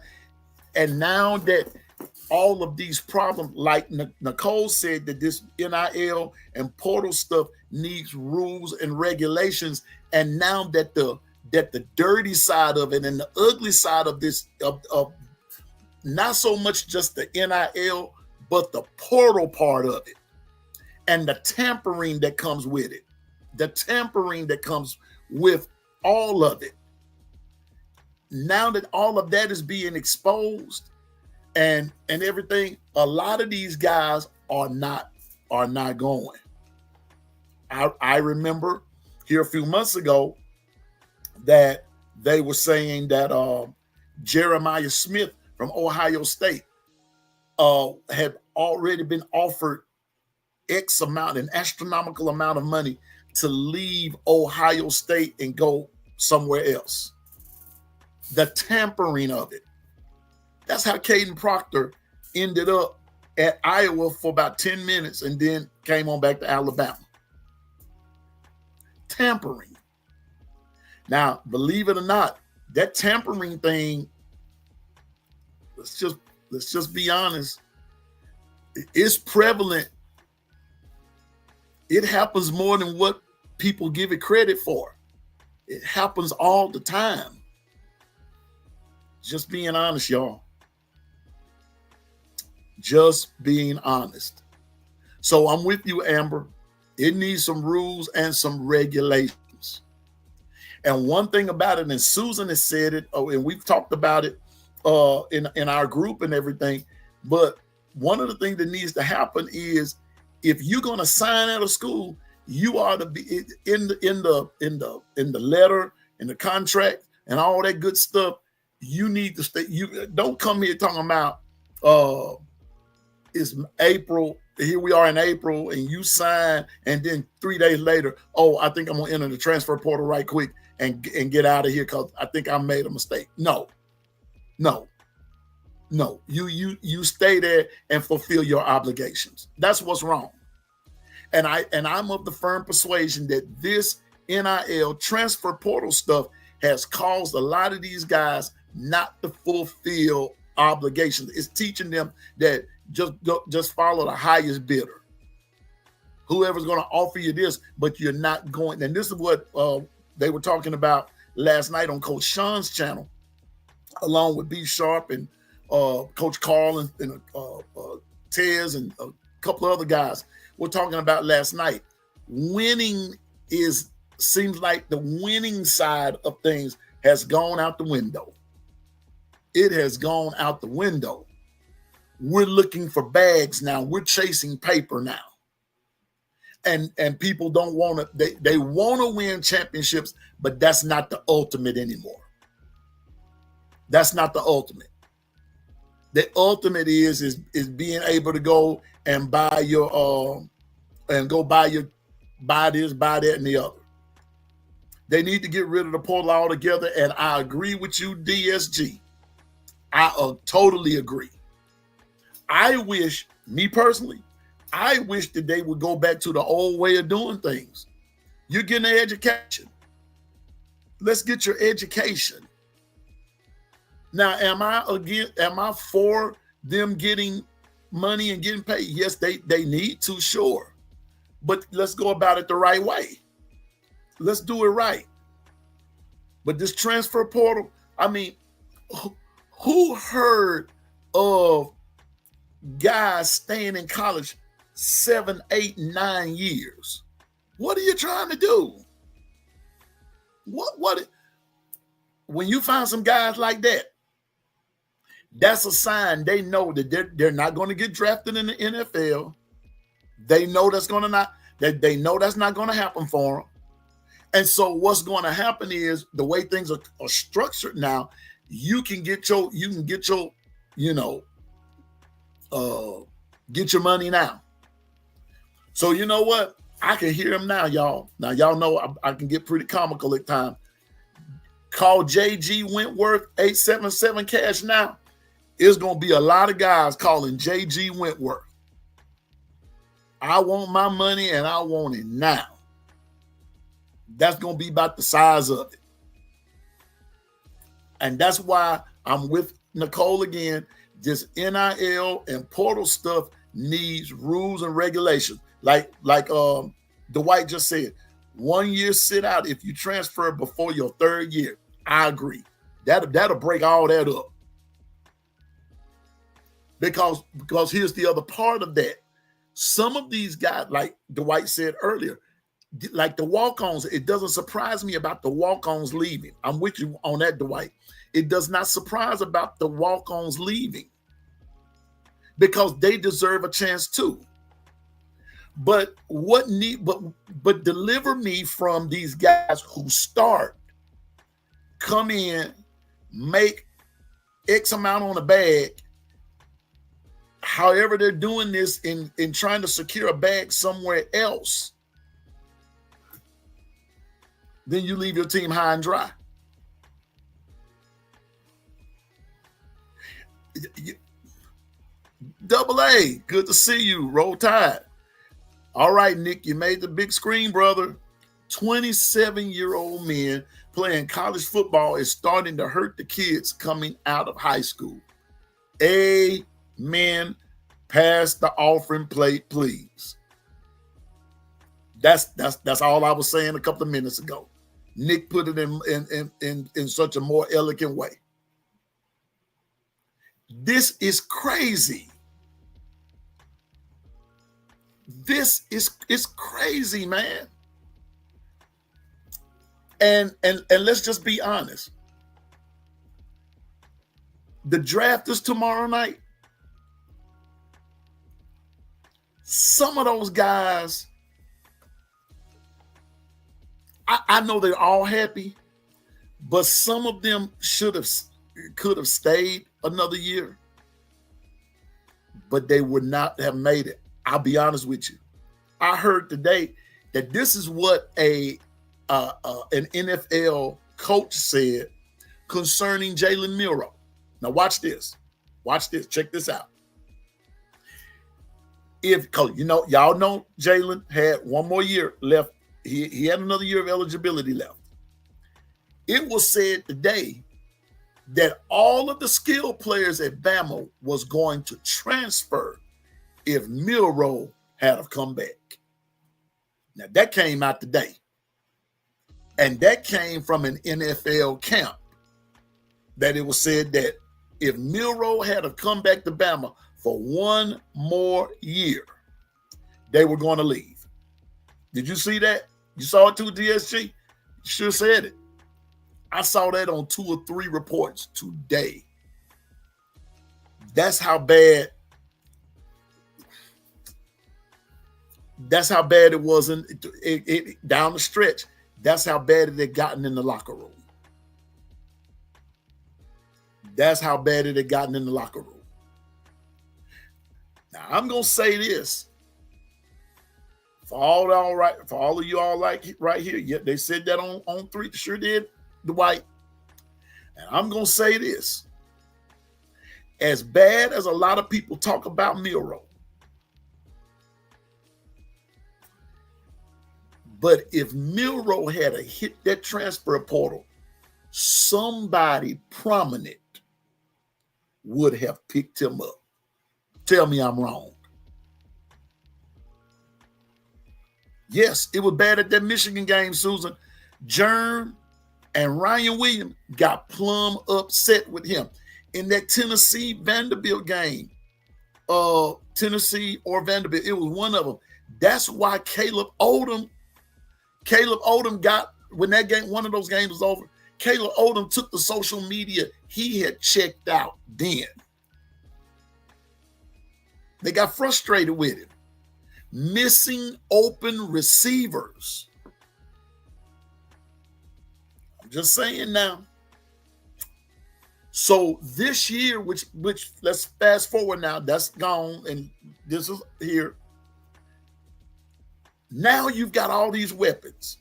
and now that all of these problems, like Nicole said, that this NIL and portal stuff needs rules and regulations, and now that the dirty side of it and the ugly side of this, of not so much just the NIL, but the portal part of it and the tampering that comes with it, the tampering that comes with all of it. Now that all of that is being exposed and everything, a lot of these guys are not going. I remember here a few months ago that they were saying that Jeremiah Smith from Ohio State had already been offered X amount, an astronomical amount of money to leave Ohio State and go somewhere else. The tampering of it. That's how Caden Proctor ended up at Iowa for about 10 minutes and then came on back to Alabama. Tampering. Now, believe it or not, that tampering thing, let's just be honest, it's prevalent. It happens more than what people give it credit for. It happens all the time. Just being honest, y'all. Just being honest. So I'm with you, Amber. It needs some rules and some regulations. And one thing about it, and Susan has said it, and we've talked about it in our group and everything, but one of the things that needs to happen is if you're going to sign at a school, you ought to be in the letter, in the contract, and all that good stuff. You need to stay. You don't come here talking about it's April. Here we are in April, and you sign, and then 3 days later, oh, I think I'm gonna enter the transfer portal right quick and get out of here because I think I made a mistake. No. You stay there and fulfill your obligations. That's what's wrong. And I'm of the firm persuasion that this NIL transfer portal stuff has caused a lot of these guys not to fulfill obligations. It's teaching them that just follow the highest bidder. Whoever's going to offer you this, but you're not going. And this is what they were talking about last night on Coach Sean's channel, along with B Sharp and Coach Carl and Tez and a couple of other guys. We're talking about last night. Winning seems like the winning side of things has gone out the window. It has gone out the window. We're looking for bags now. We're chasing paper now. And people don't want to, they want to win championships, but that's not the ultimate anymore. That's not the ultimate. The ultimate is being able to go and buy your buy this, buy that, and the other. They need to get rid of the portal altogether, and I agree with you, DSG. I totally agree. I wish, me personally, I wish that they would go back to the old way of doing things. You're getting an education. Let's get your education. Now, am I for them getting money and getting paid? Yes, they need to, sure. But let's go about it the right way. Let's do it right. But this transfer portal, I mean, who heard of guys staying in college 7, 8, 9 years? What are you trying to do? What when you find some guys like that, that's a sign they know that they're not going to get drafted in the NFL. They know that's going to not, that they know that's not going to happen for them. And so what's going to happen is the way things are structured now, you can get your get your money now. So you know what? I can hear him now, y'all. Now y'all know I can get pretty comical at times. Call JG Wentworth 877 cash now. It's going to be a lot of guys calling JG Wentworth. I want my money and I want it now. That's going to be about the size of it. And that's why I'm with Nicole again. This NIL and portal stuff needs rules and regulations. Like Dwight just said, 1 year sit out if you transfer before your third year. I agree. That'll break all that up. Because here's the other part of that. Some of these guys, like Dwight said earlier, like the walk-ons, it doesn't surprise me about the walk-ons leaving. I'm with you on that, Dwight. It does not surprise about the walk-ons leaving because they deserve a chance too. But but deliver me from these guys who start, come in, make X amount on the bag. However, they're doing this in trying to secure a bag somewhere else. Then you leave your team high and dry. Double A, good to see you. Roll Tide. All right, Nick, you made the big screen, brother. 27-year-old men playing college football is starting to hurt the kids coming out of high school. Amen. Pass the offering plate, please. That's all I was saying a couple of minutes ago. Nick put it in such a more elegant way. This is crazy. This is crazy, man. And let's just be honest. The draft is tomorrow night. Some of those guys, I know they're all happy, but some of them could have stayed another year, but they would not have made it. I'll be honest with you. I heard today that this is what an NFL coach said concerning Jalen Milroe. Now watch this. Watch this. Check this out. Y'all know Jalen had one more year left. He had another year of eligibility left. It was said today that all of the skilled players at Bama was going to transfer if Milroe had have come back. Now, that came out today. And that came from an NFL camp that it was said that if Milroe had have come back to Bama for one more year, they were going to leave. Did you see that? You saw it too, DSG? You sure said it. I saw that on 2 or 3 reports today. That's how bad. That's how bad it was down the stretch. That's how bad it had gotten in the locker room. That's how bad it had gotten in the locker room. Now I'm gonna say this. For all of you all like right here, yeah, they said that on 3, sure did, Dwight. And I'm gonna say this. As bad as a lot of people talk about Milroe, but if Milroe had a hit that transfer portal, somebody prominent would have picked him up. Tell me I'm wrong. Yes, it was bad at that Michigan game, Susan. Germ And Ryan Williams got plumb upset with him. In that Tennessee Vanderbilt game, Tennessee or Vanderbilt, it was one of them. That's why Caleb Odom got, when that game, one of those games was over, Caleb Odom took the social media. He had checked out then. They got frustrated with him. Missing open receivers. I'm just saying now. So this year, which let's fast forward now, that's gone, and this is here. Now you've got all these weapons.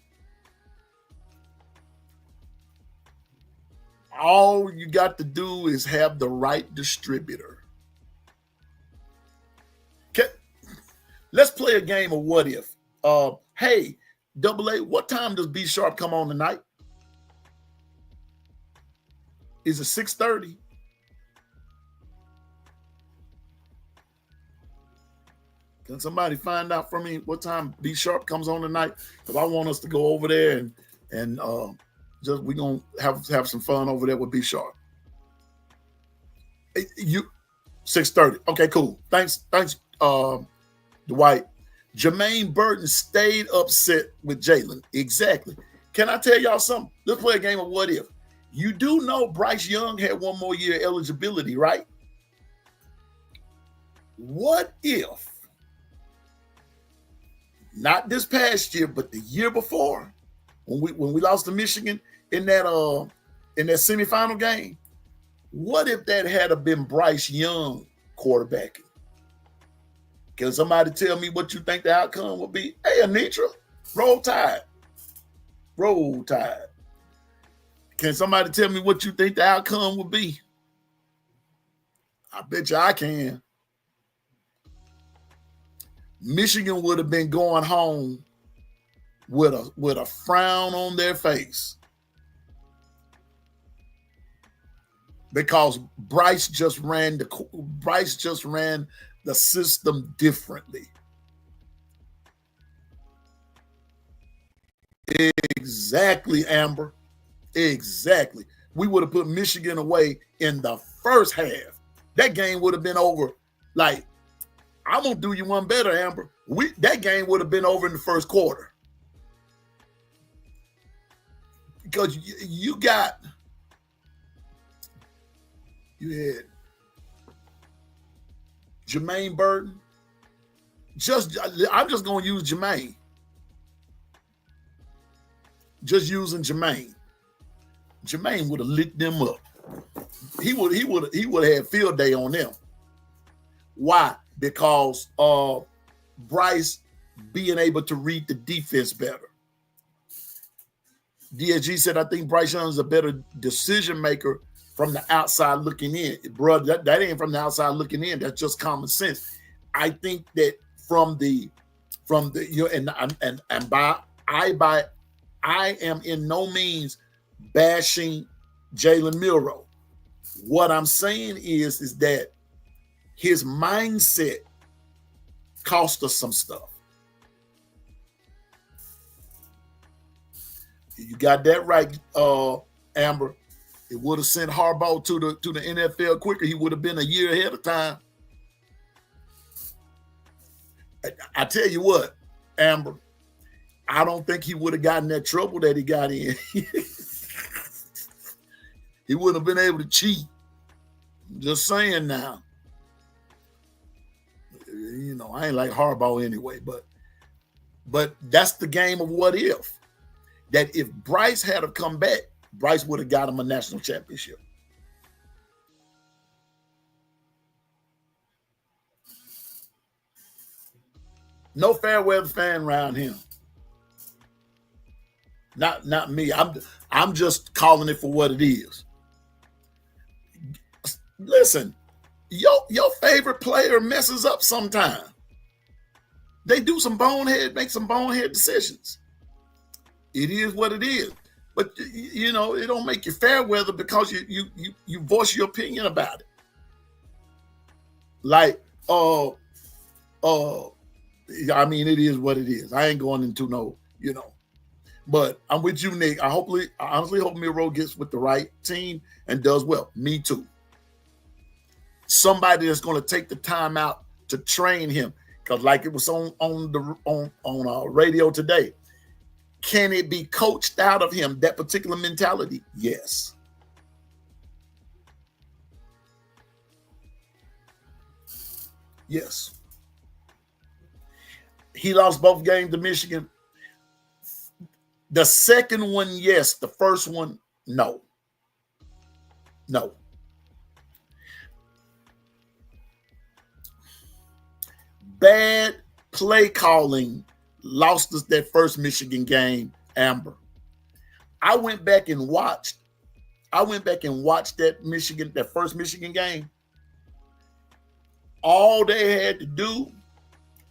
All you got to do is have the right distributor. Okay. Let's play a game of what if. Hey, AA, what time does B Sharp come on tonight? Is it 6:30? Can somebody find out for me what time B Sharp comes on tonight? Because I want us to go over there and just we're gonna have some fun over there with B Sharp. You 6:30. Okay, cool. Thanks, Dwight. Jermaine Burton stayed upset with Jalen. Exactly. Can I tell y'all something? Let's play a game of what if. You do know Bryce Young had one more year eligibility, right? What if, not this past year, but the year before, when we lost to Michigan in that semifinal game, what if that had been Bryce Young quarterbacking? Can somebody tell me what you think the outcome would be? Hey, Anitra, roll tide. Roll tide. Can somebody tell me what you think the outcome would be? I bet you I can. Michigan would have been going home with a frown on their face because Bryce just ran the system differently. Exactly, Amber. Exactly. We would have put Michigan away in the first half. That game would have been over. Like, I'm going to do you one better, Amber. That game would have been over in the first quarter. Because you had Jermaine Burton. I'm just going to use Jermaine. Just using Jermaine. Jermaine would have lit them up. He would have had field day on them. Why? Because Bryce being able to read the defense better. DSG said, I think Bryce Young is a better decision maker from the outside looking in. Bro, that ain't from the outside looking in. That's just common sense. I think that I am in no means bashing Jalen Milroe. What I'm saying is that his mindset cost us some stuff. You got that right, Amber. It would have sent Harbaugh to the NFL quicker. He would have been a year ahead of time. I tell you what, Amber, I don't think he would have gotten that trouble that he got in. He wouldn't have been able to cheat. I'm just saying now. You know, I ain't like Harbaugh anyway, but that's the game of what if. That if Bryce had to come back, Bryce would have got him a national championship. No fair weather fan around him. Not me. I'm just calling it for what it is. Listen, your favorite player messes up sometime. They do make some bonehead decisions. It is what it is. But you know, it don't make you fair weather because you voice your opinion about it. Like, I mean, it is what it is. I ain't going into no, you know. But I'm with you, Nick. I honestly hope Miro gets with the right team and does well. Me too. Somebody that's going to take the time out to train him, because like it was on radio today. Can it be coached out of him, that particular mentality? Yes. Yes. He lost both games to Michigan. The second one, yes. The first one, no. No. Bad play calling lost us that first Michigan game, Amber. I went back and watched that first Michigan game. All they had to do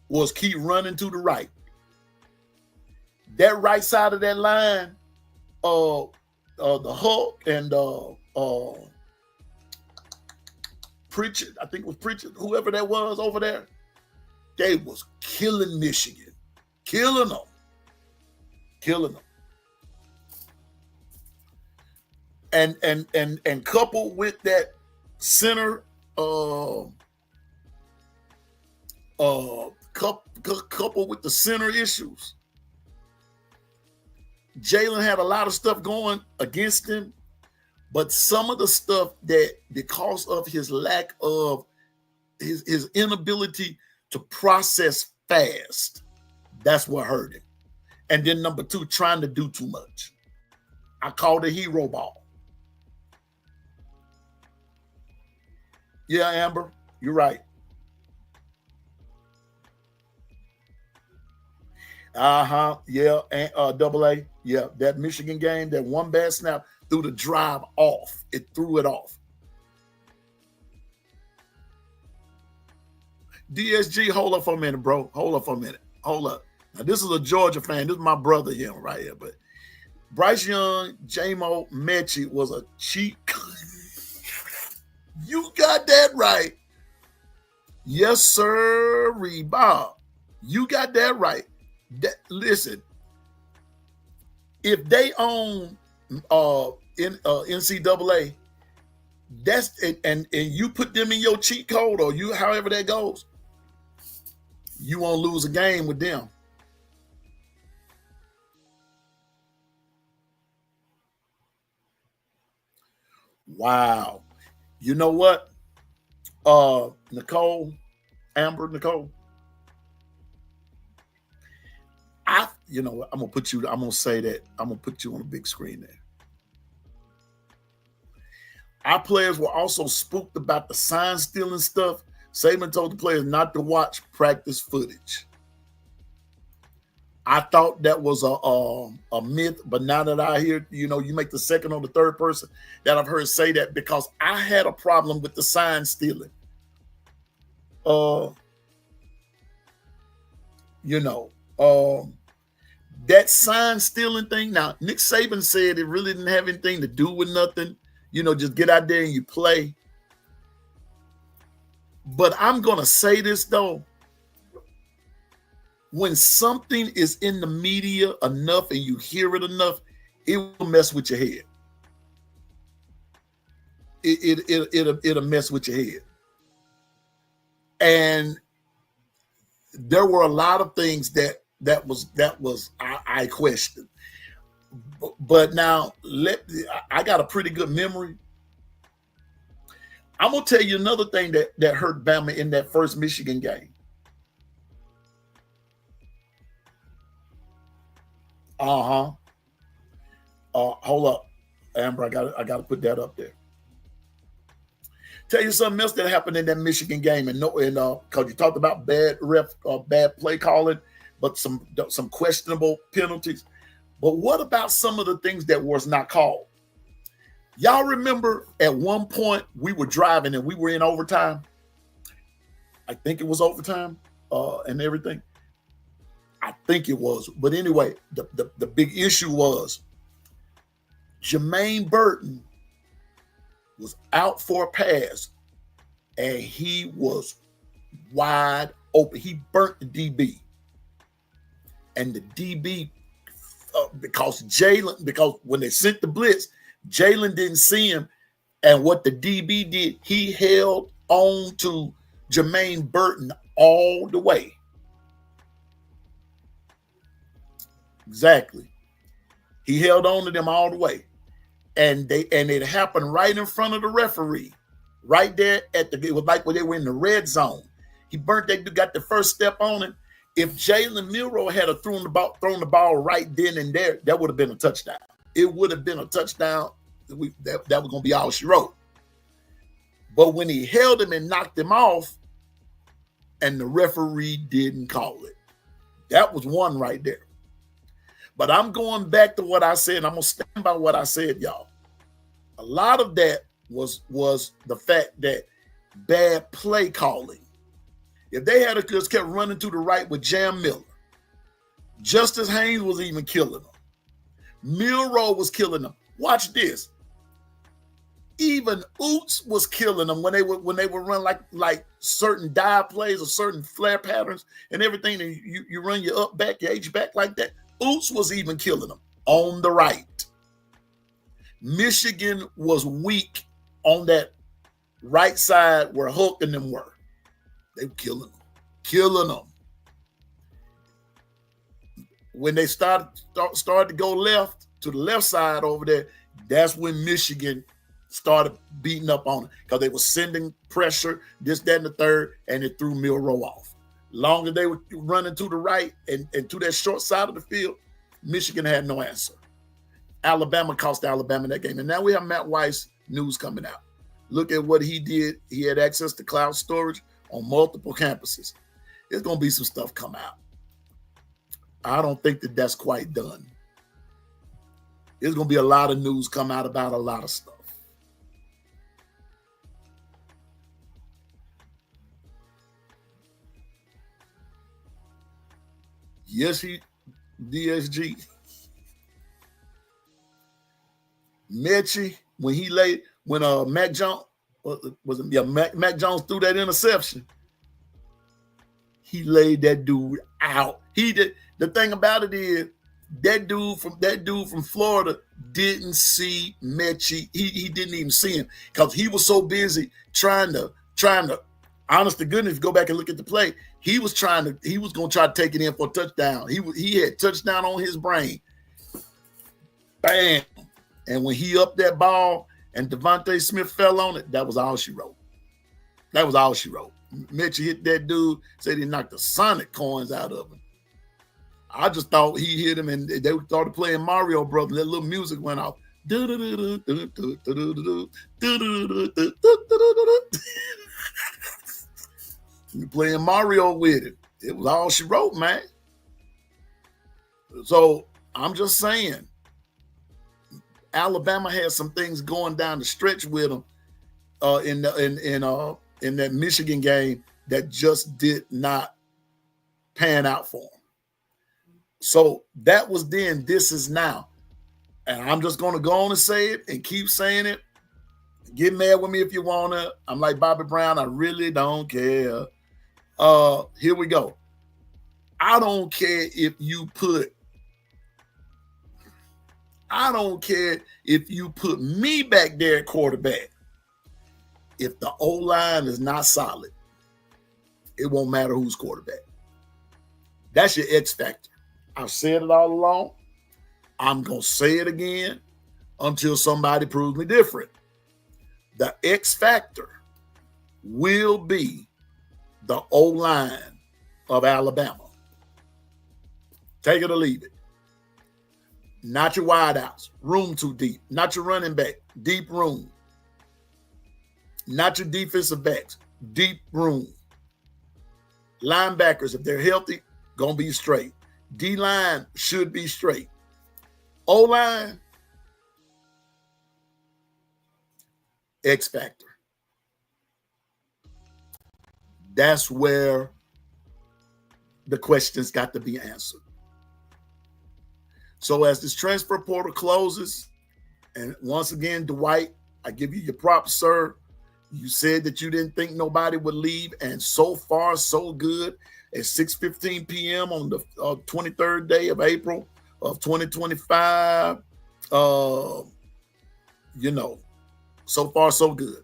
was keep running to the right. That right side of that line, the Hulk and Pritchard, I think it was Pritchard, whoever that was over there, they was killing Michigan, killing them. And coupled with that center, coupled with the center issues, Jalen had a lot of stuff going against him, but some of the stuff that, because of his lack of his inability to process fast, that's what hurt him. And then number two, trying to do too much. I called it hero ball. Yeah, Amber, you're right. Yeah, and double A. Yeah, that Michigan game, that one bad snap threw the drive off. It threw it off. DSG, hold up for a minute, bro. Hold up for a minute. Hold up. Now, this is a Georgia fan. This is my brother here right here. But Bryce Young, J-Mo, Mechie was a cheat. You got that right. Yes, sir, Bob. You got that right. Listen, if they own NCAA, that's and you put them in your cheat code, or you however that goes, you won't lose a game with them. Wow. You know what? Nicole, Amber, Nicole. You know what? I'm gonna say that. I'm gonna put you on a big screen there. Our players were also spooked about the sign stealing stuff. Saban told the players not to watch practice footage. I thought that was a myth, but now that I hear, you make the second or the third person that I've heard say that, because I had a problem with the sign stealing. That sign stealing thing. Now, Nick Saban said it really didn't have anything to do with nothing. Just get out there and you play. But I'm going to say this, though. When something is in the media enough and you hear it enough, it will mess with your head. It'll mess with your head. And there were a lot of things that was I questioned. But now I got a pretty good memory. I'm gonna tell you another thing that hurt Bama in that first Michigan game. Hold up, Amber. I got to put that up there. Tell you something else that happened in that Michigan game, and because you talked about bad play calling, but some questionable penalties. But what about some of the things that was not called? Y'all remember at one point we were driving and we were in overtime. I think it was overtime and everything. I think it was. But anyway, the big issue was Jermaine Burton was out for a pass and he was wide open. He burnt the DB. And the DB because when they sent the blitz, Jalen didn't see him. And what the DB did, he held on to Jermaine Burton all the way. Exactly. He held on to them all the way. And it happened right in front of the referee. Right there it was like when they were in the red zone. He burnt that dude, got the first step on him. If Jalen Milroe had thrown the ball right then and there, that would have been a touchdown. It would have been a touchdown. That was going to be all she wrote. But when he held him and knocked him off, and the referee didn't call it, that was one right there. But I'm going back to what I said. And I'm going to stand by what I said, y'all. A lot of that was the fact that bad play calling. If they had just kept running to the right with Jam Miller, Justice Haynes was even killing them. Milroe was killing them. Watch this. Even Oots was killing them when they would run like certain dive plays or certain flare patterns and everything. And you run your up back, your H back like that. Oots was even killing them on the right. Michigan was weak on that right side where Hook and them were. They were killing them. When they started to go left to the left side over there, that's when Michigan started beating up on it because they were sending pressure, this, that, and the third, and it threw Milroe off. Long as they were running to the right and to that short side of the field, Michigan had no answer. Alabama cost Alabama that game. And now we have Matt Weiss news coming out. Look at what he did. He had access to cloud storage on multiple campuses. There's going to be some stuff come out. I don't think that's quite done. There's going to be a lot of news come out about a lot of stuff. Yes, DSG. Mechie, when Mac Jones Mac Jones threw that interception, he laid that dude out. He did. The thing about it is that dude from Florida didn't see Mechie. He didn't even see him because he was so busy trying to. Honest to goodness, if you go back and look at the play, he was going to try to take it in for a touchdown. He had touchdown on his brain. Bam. And when he upped that ball and Devontae Smith fell on it, that was all she wrote. Mitchell hit that dude, said he knocked the Sonic coins out of him. I just thought he hit him and they started playing Mario Brothers. That little music went off. You playing Mario with it. It was all she wrote, man. So I'm just saying, Alabama had some things going down the stretch with them in that Michigan game that just did not pan out for them. So that was then. This is now, and I'm just going to go on and say it and keep saying it. Get mad with me if you want to. I'm like Bobby Brown. I really don't care. Here we go. I don't care if you put me back there at quarterback. If the O-line is not solid, it won't matter who's quarterback. That's your X factor. I've said it all along. I'm going to say it again until somebody proves me different. The X factor will be the O-line of Alabama. Take it or leave it. Not your wideouts, room too deep. Not your running back, deep room. Not your defensive backs, deep room. Linebackers, if they're healthy, gonna be straight. D-line should be straight. O-line, X factor. That's where the questions got to be answered. So as this transfer portal closes, and once again, Dwight, I give you your props, sir. You said that you didn't think nobody would leave, and so far, so good. At 6:15 p.m. on the 23rd day of April, of 2025. You know, so far so good.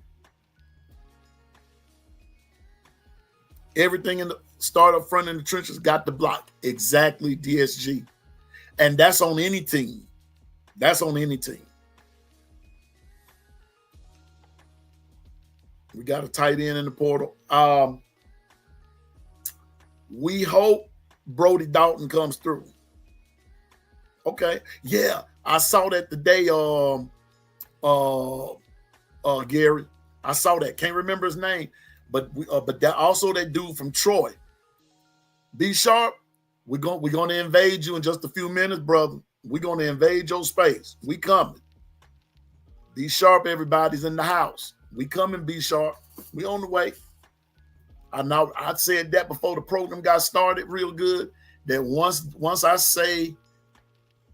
Everything in the start up front in the trenches got the block. Exactly, DSG. And that's on any team. That's on any team. We got a tight end in the portal. We hope Brody Dalton comes through. Okay. Yeah, I saw that today, Gary. I saw that. Can't remember his name. But that also that dude from Troy. Be sharp. We're gonna invade you in just a few minutes, brother. We're gonna invade your space. We coming. Be sharp, everybody's in the house. We coming, be sharp. We on the way. I said that before the program got started real good. That once I say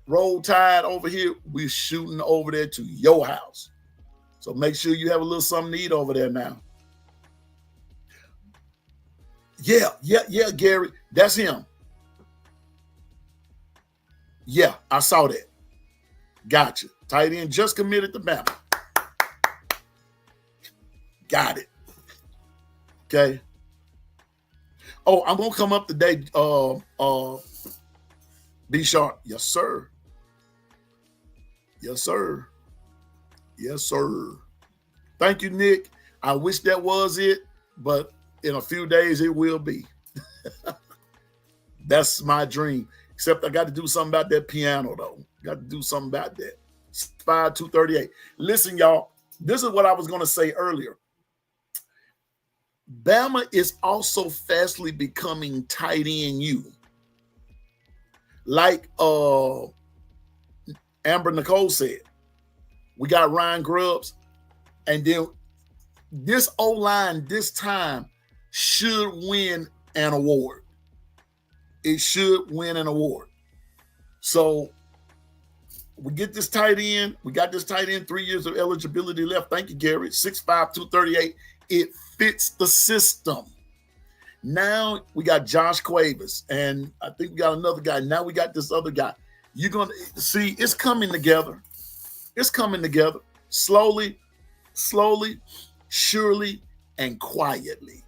roll tide over here, we're shooting over there to your house. So make sure you have a little something to eat over there now. Yeah, Gary. That's him. Yeah, I saw that. Gotcha. Tight end just committed to Bama. Got it. Okay. Oh, I'm gonna come up today. Be sharp. Yes, sir. Yes, sir. Yes, sir. Thank you, Nick. I wish that was it, but in a few days it will be. That's my dream. Except I got to do something about that piano, though. Got to do something about that. 5-238. Listen, y'all. This is what I was going to say earlier. Bama is also fastly becoming tight end you. Like Amber Nicole said, we got Ryan Grubbs, and then this O-line this time should win an award. It should win an award. So we get this tight end. We got this tight end, 3 years of eligibility left. Thank you, Gary. 6'5", 238. It fits the system. Now we got Josh Cuevas, and I think we got another guy. Now we got this other guy. You're going to see it's coming together. It's coming together slowly, surely, and quietly.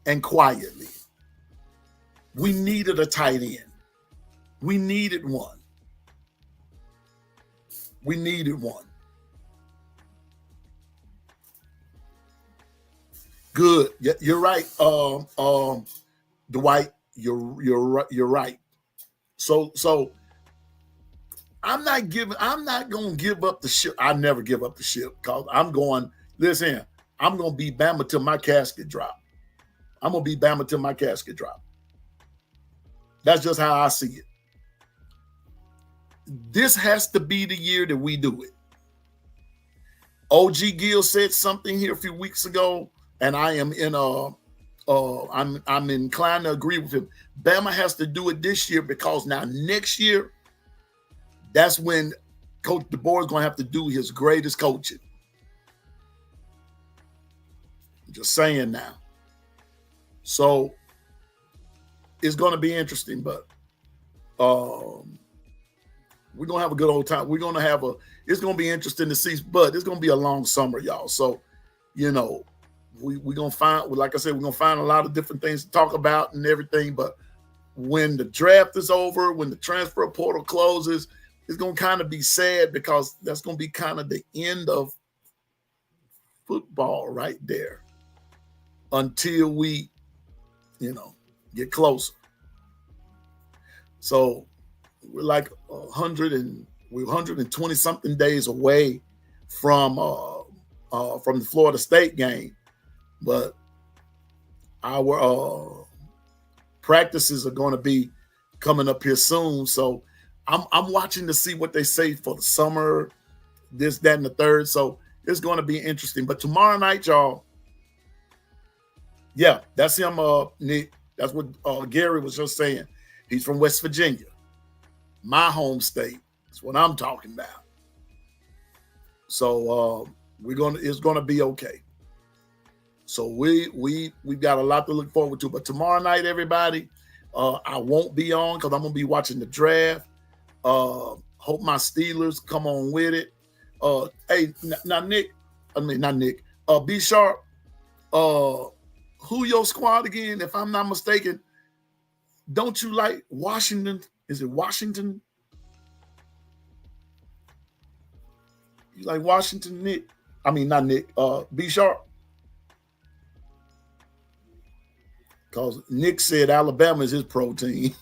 And quietly. We needed a tight end. We needed one. We needed one. Good. Yeah, you're right. Dwight, you're right. So I'm not gonna give up the ship. I never give up the ship because I'm going to be Bama till my casket drop. I'm going to be Bama till my casket drop. That's just how I see it. This has to be the year that we do it. OG Gill said something here a few weeks ago, and I am I'm inclined to agree with him. Bama has to do it this year because now next year, that's when Coach DeBoer is going to have to do his greatest coaching. I'm just saying now. So it's going to be interesting, but we're going to have a good old time. It's going to be interesting to see, but it's going to be a long summer, y'all. So, we're going to find, like I said, we're going to find a lot of different things to talk about and everything. But when the draft is over, when the transfer portal closes, it's going to kind of be sad because that's going to be kind of the end of football right there until we, get closer. So we're like 120 something days away from the Florida State game, but our practices are going to be coming up here soon. So I'm watching to see what they say for the summer, this, that, and the third. So it's going to be interesting. But tomorrow night, y'all, yeah, that's him, Nick. That's what Gary was just saying. He's from West Virginia, my home state. That's what I'm talking about. So it's gonna be okay. So we've got a lot to look forward to. But tomorrow night, everybody, I won't be on because I'm gonna be watching the draft. Hope my Steelers come on with it. Hey, now Nick, I mean not Nick. B Sharp. Who your squad again? If I'm not mistaken, don't you like Washington? Is it Washington? You like Washington, Nick? I mean not Nick. B Sharp. Because Nick said Alabama is his pro team.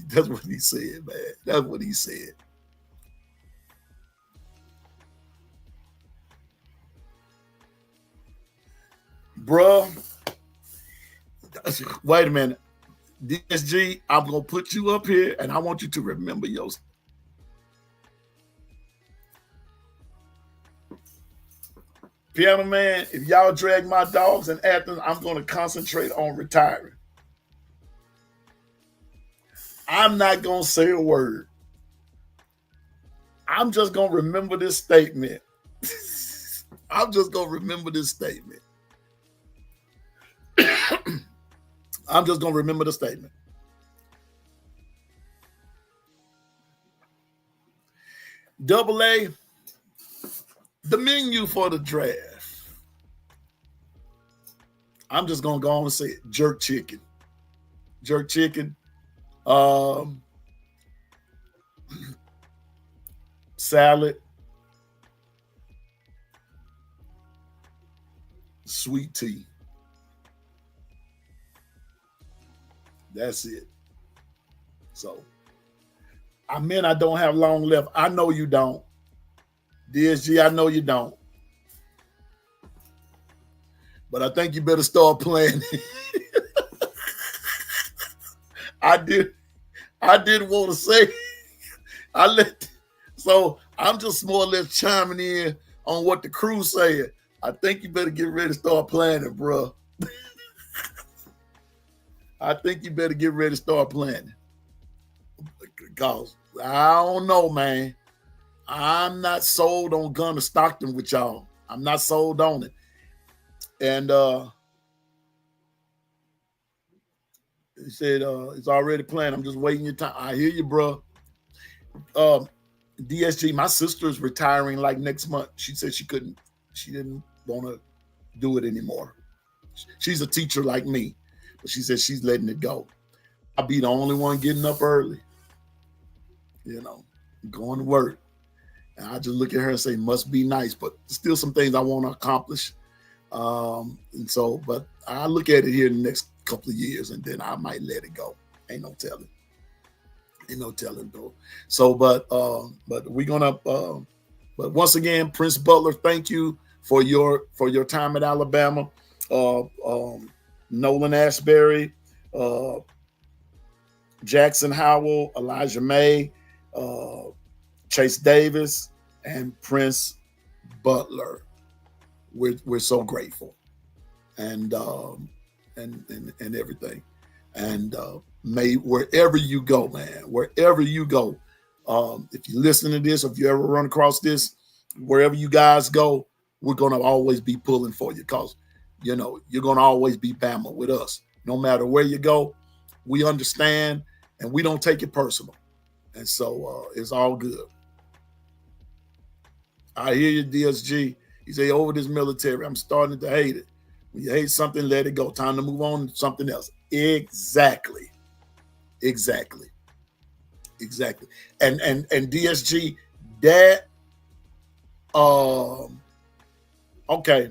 That's what he said, man. That's what he said. Bruh, wait a minute. DSG, I'm going to put you up here, and I want you to remember your... Piano Man, if y'all drag my dogs in Athens, I'm going to concentrate on retiring. I'm not going to say a word. I'm just going to remember this statement. I'm just going to remember this statement. I'm just going to remember the statement. Double A, the menu for the draft. I'm just going to go on and say it. Jerk chicken. Jerk chicken. Salad. Sweet tea. That's it. So, I mean, I don't have long left. I know you don't. DSG, I know you don't. But I think you better start playing. I didn't want to say. So I'm just more or less chiming in on what the crew said. I think you better get ready to start planning, bro. I think you better get ready to start planning. Because I don't know, man. I'm not sold on Gunner Stockton with y'all. I'm not sold on it. And he said it's already planned. I'm just waiting your time. I hear you, bro. DSG, my sister is retiring like next month. She said she didn't want to do it anymore. She's a teacher like me, but she said she's letting it go. I'll be the only one getting up early, going to work. And I just look at her and say, must be nice, but still some things I want to accomplish. But I look at it here in the next couple of years and then I might let it go. Ain't no telling. Though. So, but we're gonna. But once again, Prince Butler, thank you for your time at Alabama. Nolan Ashbury, Jackson Howell, Elijah May, Chase Davis, and Prince Butler. We're so grateful, and everything, and may wherever you go, man, wherever you go, if you listen to this, if you ever run across this, wherever you guys go, we're gonna always be pulling for you, cause you're gonna always be Bama with us, no matter where you go. We understand, and we don't take it personal, and so it's all good. I hear you, DSG. You say over this military, I'm starting to hate it. When you hate something, let it go. Time to move on to something else. Exactly. And DSG, that okay.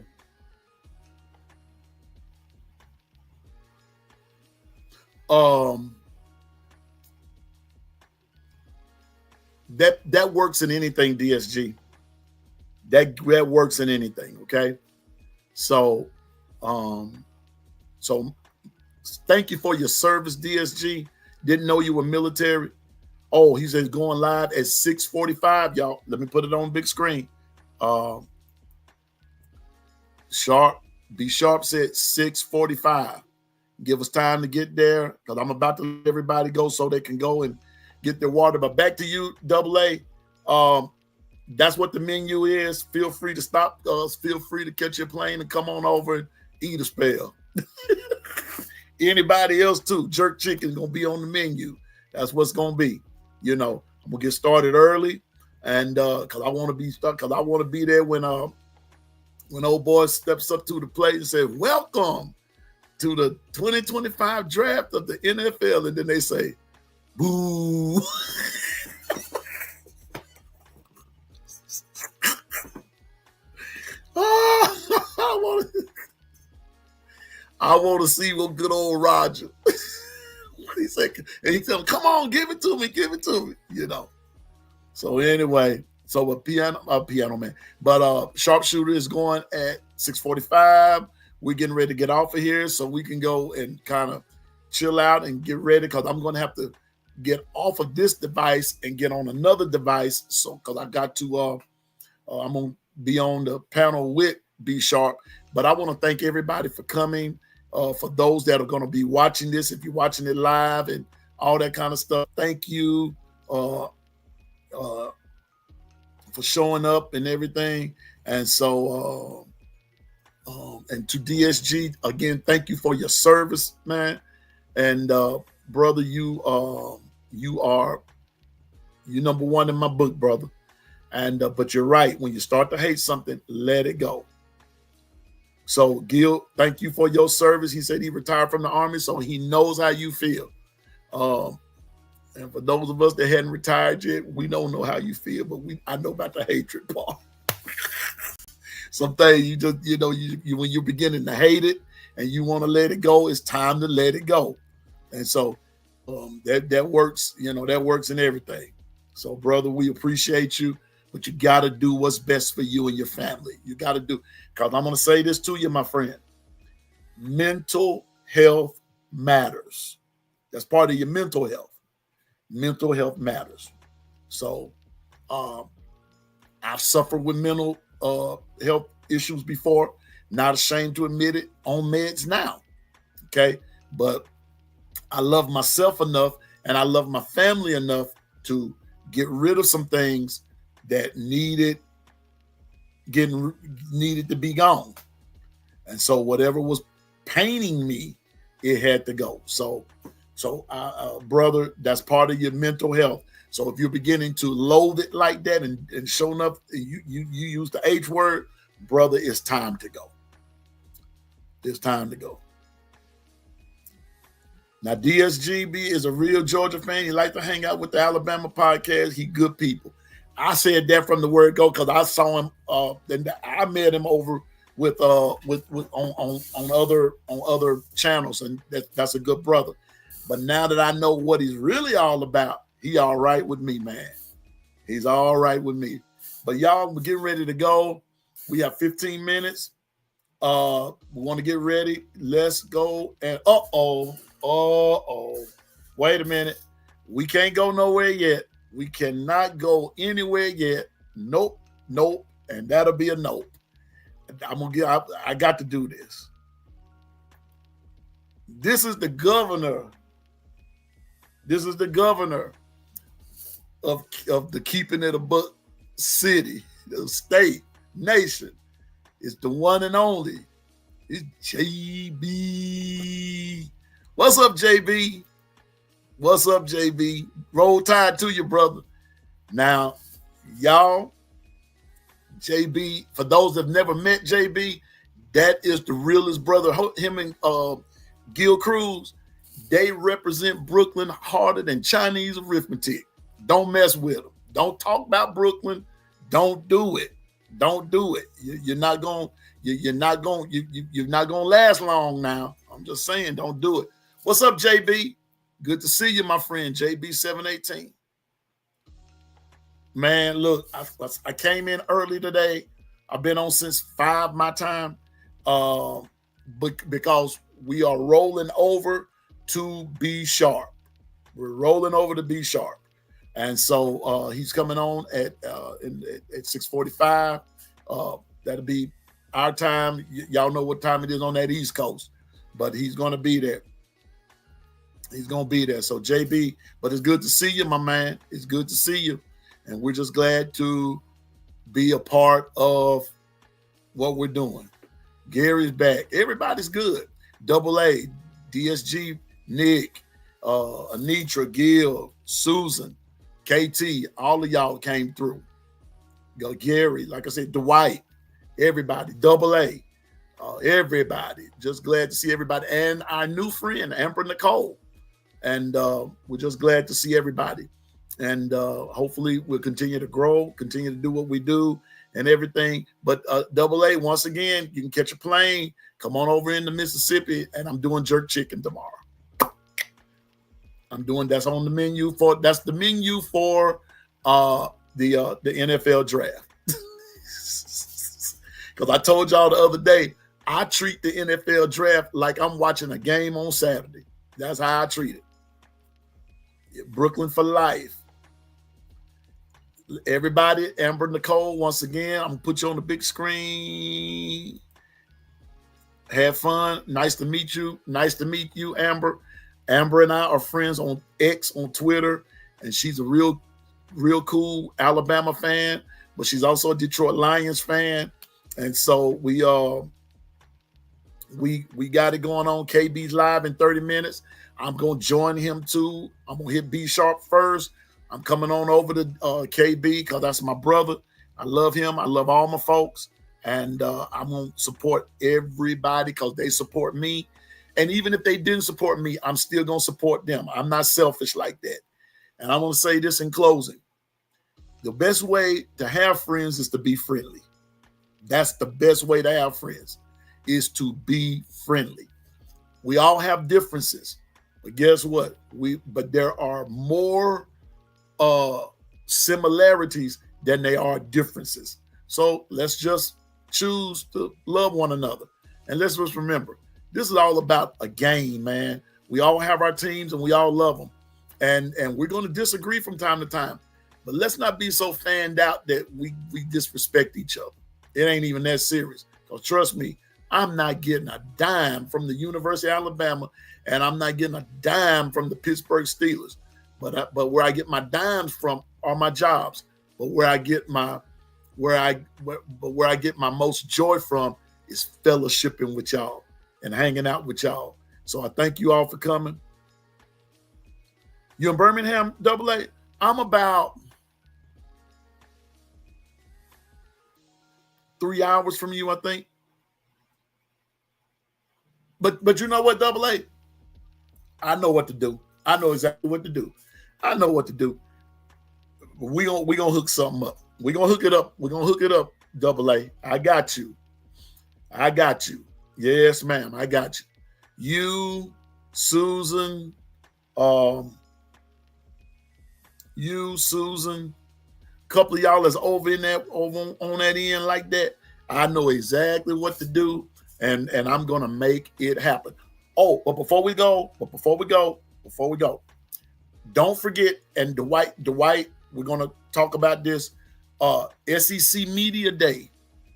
That works in anything, DSG. That works in anything, okay? So thank you for your service, DSG. Didn't know you were military. Oh, he says going live at 6:45, y'all. Let me put it on big screen. B Sharp said 6:45. Give us time to get there because I'm about to let everybody go so they can go and get their water. But back to you, Double A. That's what the menu is. Feel free to stop us. Feel free to catch your plane and come on over and eat a spell. Anybody else too. Jerk chicken is gonna be on the menu. That's what's gonna be. You know, I'm gonna get started early, and because I want to be stuck, because I want to be there when old boy steps up to the plate and says, "Welcome to the 2025 draft of the NFL," and then they say, "Boo." I want to see what good old Roger. He said, and he said, "Come on, give it to me, you know." So anyway, so a piano man, but sharpshooter is going at 6:45. We're getting ready to get off of here so we can go and kind of chill out and get ready, because I'm going to have to get off of this device and get on another device. So because I got to, I'm going to be on the panel with B Sharp. But I want to thank everybody for coming. For those that are going to be watching this, if you're watching it live and all that kind of stuff, thank you for showing up and everything. And so, and to DSG, again, thank you for your service, man. And brother, you're number one in my book, brother. And but you're right. When you start to hate something, let it go. So Gil, thank you for your service. He said he retired from the Army, so he knows how you feel. And for those of us that hadn't retired yet, we don't know how you feel, but I know about the hatred part. Some things you just, you when you're beginning to hate it and you want to let it go, it's time to let it go. And so that works, that works in everything. So brother, we appreciate you. But you got to do what's best for you and your family. You got to do, because I'm going to say this to you, my friend. Mental health matters. That's part of your mental health. Mental health matters. So I've suffered with mental health issues before. Not ashamed to admit it. On meds now. Okay. But I love myself enough and I love my family enough to get rid of some things that needed to be gone. And so whatever was paining me, it had to go. So brother, that's part of your mental health. So if you're beginning to loathe it like that and showing up, you use the H word, brother, it's time to go. It's time to go. Now, DSGB is a real Georgia fan. He like to hang out with the Alabama podcast. He good people. I said that from the word go because I saw him. And I met him over with on other channels, and that's a good brother. But now that I know what he's really all about, he all right with me, man. He's all right with me. But y'all, we're getting ready to go. We have 15 minutes. We want to get ready. Let's go. And wait a minute. We can't go nowhere yet. We cannot go anywhere yet. Nope. And that'll be a nope. I got to do this. This is the governor. This is the governor of the Keeping It a Buck city, the state, nation. It's the one and only. It's JB. What's up, JB? What's up, JB? Roll Tide to you, brother. Now, y'all, JB, for those that have never met JB, that is the realest brother. Him and Gil Cruz, they represent Brooklyn harder than Chinese arithmetic. Don't mess with them. Don't talk about Brooklyn. Don't do it. Don't do it. You're not going to last long now. I'm just saying, don't do it. What's up, JB? Good to see you, my friend, JB718. Man, look, I came in early today. I've been on since 5 my time, because we are rolling over to B Sharp. We're rolling over to B Sharp, and so he's coming on at 6:45. That'll be our time. Y'all know what time it is on that East Coast, but he's going to be there. He's going to be there. So, JB, but it's good to see you, my man. It's good to see you. And we're just glad to be a part of what we're doing. Gary's back. Everybody's good. Double A, DSG, Nick, Anitra, Gil, Susan, KT, all of y'all came through. Gary, like I said, Dwight, everybody, Double A, everybody. Just glad to see everybody. And our new friend, Amber Nicole. And we're just glad to see everybody. And hopefully we'll continue to grow, continue to do what we do and everything. But Double A, once again, you can catch a plane, come on over into Mississippi, and I'm doing jerk chicken tomorrow. That's on the menu for the NFL draft. Because I told y'all the other day, I treat the NFL draft like I'm watching a game on Saturday. That's how I treat it. Brooklyn for life. Everybody, Amber Nicole, once again, I'm going to put you on the big screen. Have fun. Nice to meet you. Nice to meet you, Amber. Amber and I are friends on X, on Twitter, and she's a real cool Alabama fan, but she's also a Detroit Lions fan. And so we got it going on. KB's live in 30 minutes. I'm going to join him too. I'm going to hit B Sharp first. I'm coming on over to KB because that's my brother. I love him. I love all my folks. And I'm going to support everybody because they support me. And even if they didn't support me, I'm still going to support them. I'm not selfish like that. And I'm going to say this in closing. The best way to have friends is to be friendly. That's the best way to have friends, is to be friendly. We all have differences. But guess what? But there are more similarities than they are differences. So let's just choose to love one another. And let's just remember, this is all about a game, man. We all have our teams and we all love them. And we're going to disagree from time to time. But let's not be so fanned out that we disrespect each other. It ain't even that serious. Because trust me, I'm not getting a dime from the University of Alabama, and I'm not getting a dime from the Pittsburgh Steelers. But where I get my dimes from are my jobs. But where I get my most joy from is fellowshipping with y'all and hanging out with y'all. So I thank you all for coming. You in Birmingham, Double A? I'm about 3 hours from you, I think. But you know what, Double A? I know what to do. I know exactly what to do. I know what to do. We gonna hook something up. We're gonna hook it up. We're gonna hook it up, Double A. I got you. I got you. Yes, ma'am. I got you. You, Susan, couple of y'all is over on that end like that. I know exactly what to do, and I'm gonna make it happen. Oh, but before we go, don't forget, and Dwight, we're gonna talk about this. SEC Media Day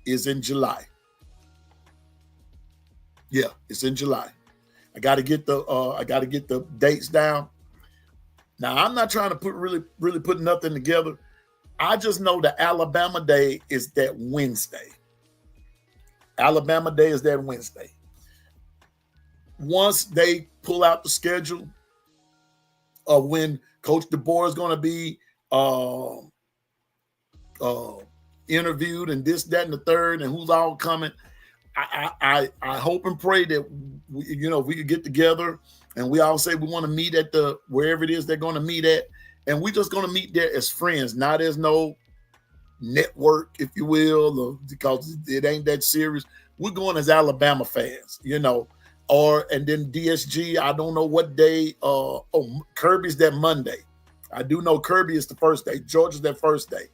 is in July. Yeah, it's in July. I got to get the dates down. Now, I'm not trying to really put nothing together. I just know the Alabama Day is that Wednesday. Alabama Day is that Wednesday. Once they pull out the schedule of when Coach DeBoer is going to be interviewed and this, that, and the third, and who's all coming, I hope and pray that we could get together and we all say we want to meet at wherever it is they're going to meet at, and we're just going to meet there as friends, not as no network, if you will, because it ain't that serious. We're going as Alabama fans, and then DSG. I don't know what day. Kirby's that Monday. I do know Kirby is the first day. Georgia's that first day,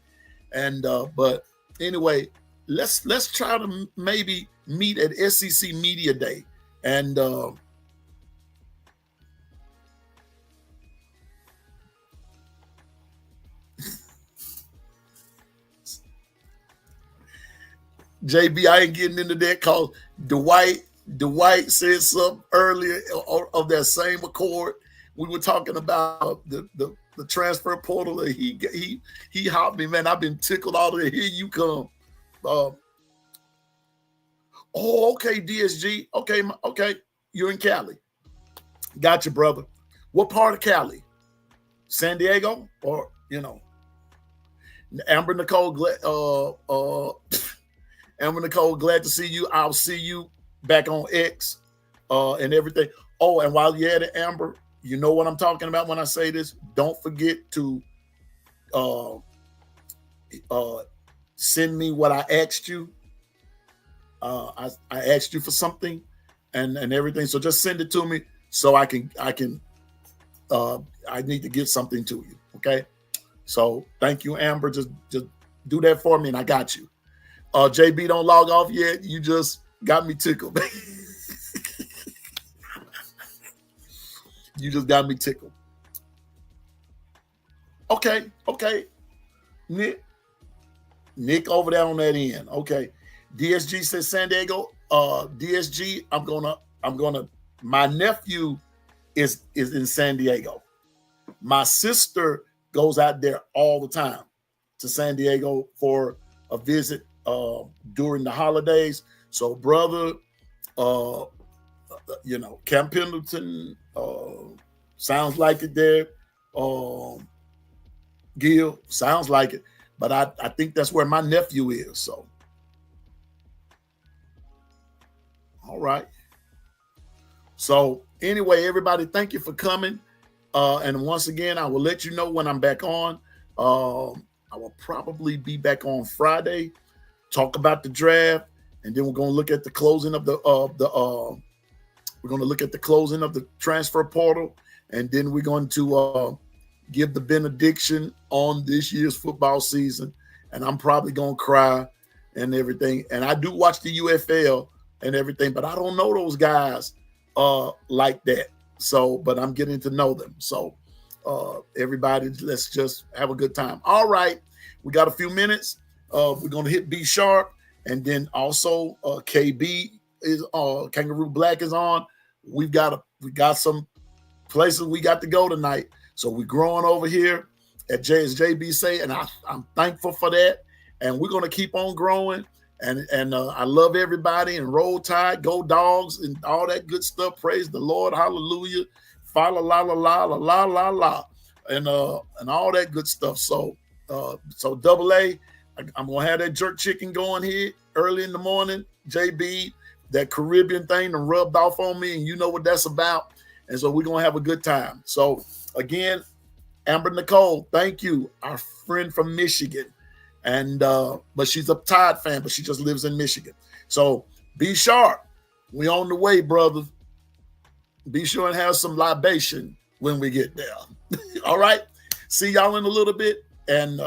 and but anyway, let's try to maybe meet at SEC Media Day, and JB, I ain't getting into that because Dwight said something earlier of that same accord. We were talking about the transfer portal. He hopped me, man. I've been tickled all the way. Here you come. Okay, DSG. Okay. You're in Cali. Got you, brother. What part of Cali? San Diego, or Amber Nicole. Amber Nicole, glad to see you. I'll see you back on X and everything. Oh, and while you're at it, Amber, you know what I'm talking about when I say this. Don't forget to send me what I asked you. I asked you for something and everything. So just send it to me so I need to give something to you. Okay. So thank you, Amber. Just do that for me and I got you. JB don't log off yet. You just got me tickled. You just got me tickled. Okay. Nick over there on that end. Okay. DSG says San Diego. DSG, I'm gonna my nephew is in San Diego. My sister goes out there all the time to San Diego for a visit during the holidays. So brother, Camp Pendleton, sounds like it there. Gil, sounds like it. But I think that's where my nephew is. So, all right. So anyway, everybody, thank you for coming. And once again, I will let you know when I'm back on. I will probably be back on Friday, talk about the draft, and then we're going to look at the closing of we're going to look at the closing of the transfer portal, and then we're going to give the benediction on this year's football season. And I'm probably going to cry and everything. And I do watch the UFL and everything, but I don't know those guys like that. So, but I'm getting to know them. So everybody, let's just have a good time. All right. We got a few minutes. We're going to hit B Sharp. And then also KB is Kangaroo Black is on. We got some places we got to go tonight. So we're growing over here at JSJB say, and I'm thankful for that. And we're going to keep on growing. And I love everybody, and roll tide, go dogs, and all that good stuff. Praise the Lord, hallelujah, fa la la la la la la la la, and all that good stuff. So Double A, I'm gonna have that jerk chicken going here early in the morning. JB, that Caribbean thing that rubbed off on me, and you know what that's about. And so we're gonna have a good time. So again, Amber Nicole, thank you, our friend from Michigan. And but she's a Tide fan, but she just lives in Michigan. So be sharp. We on the way, brother. Be sure and have some libation when we get there. All right. See y'all in a little bit, and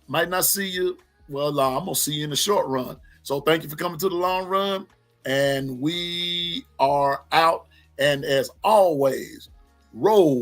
might not see you. Well, I'm gonna see you in the short run. So thank you for coming to the long run, and we are out. And as always, roll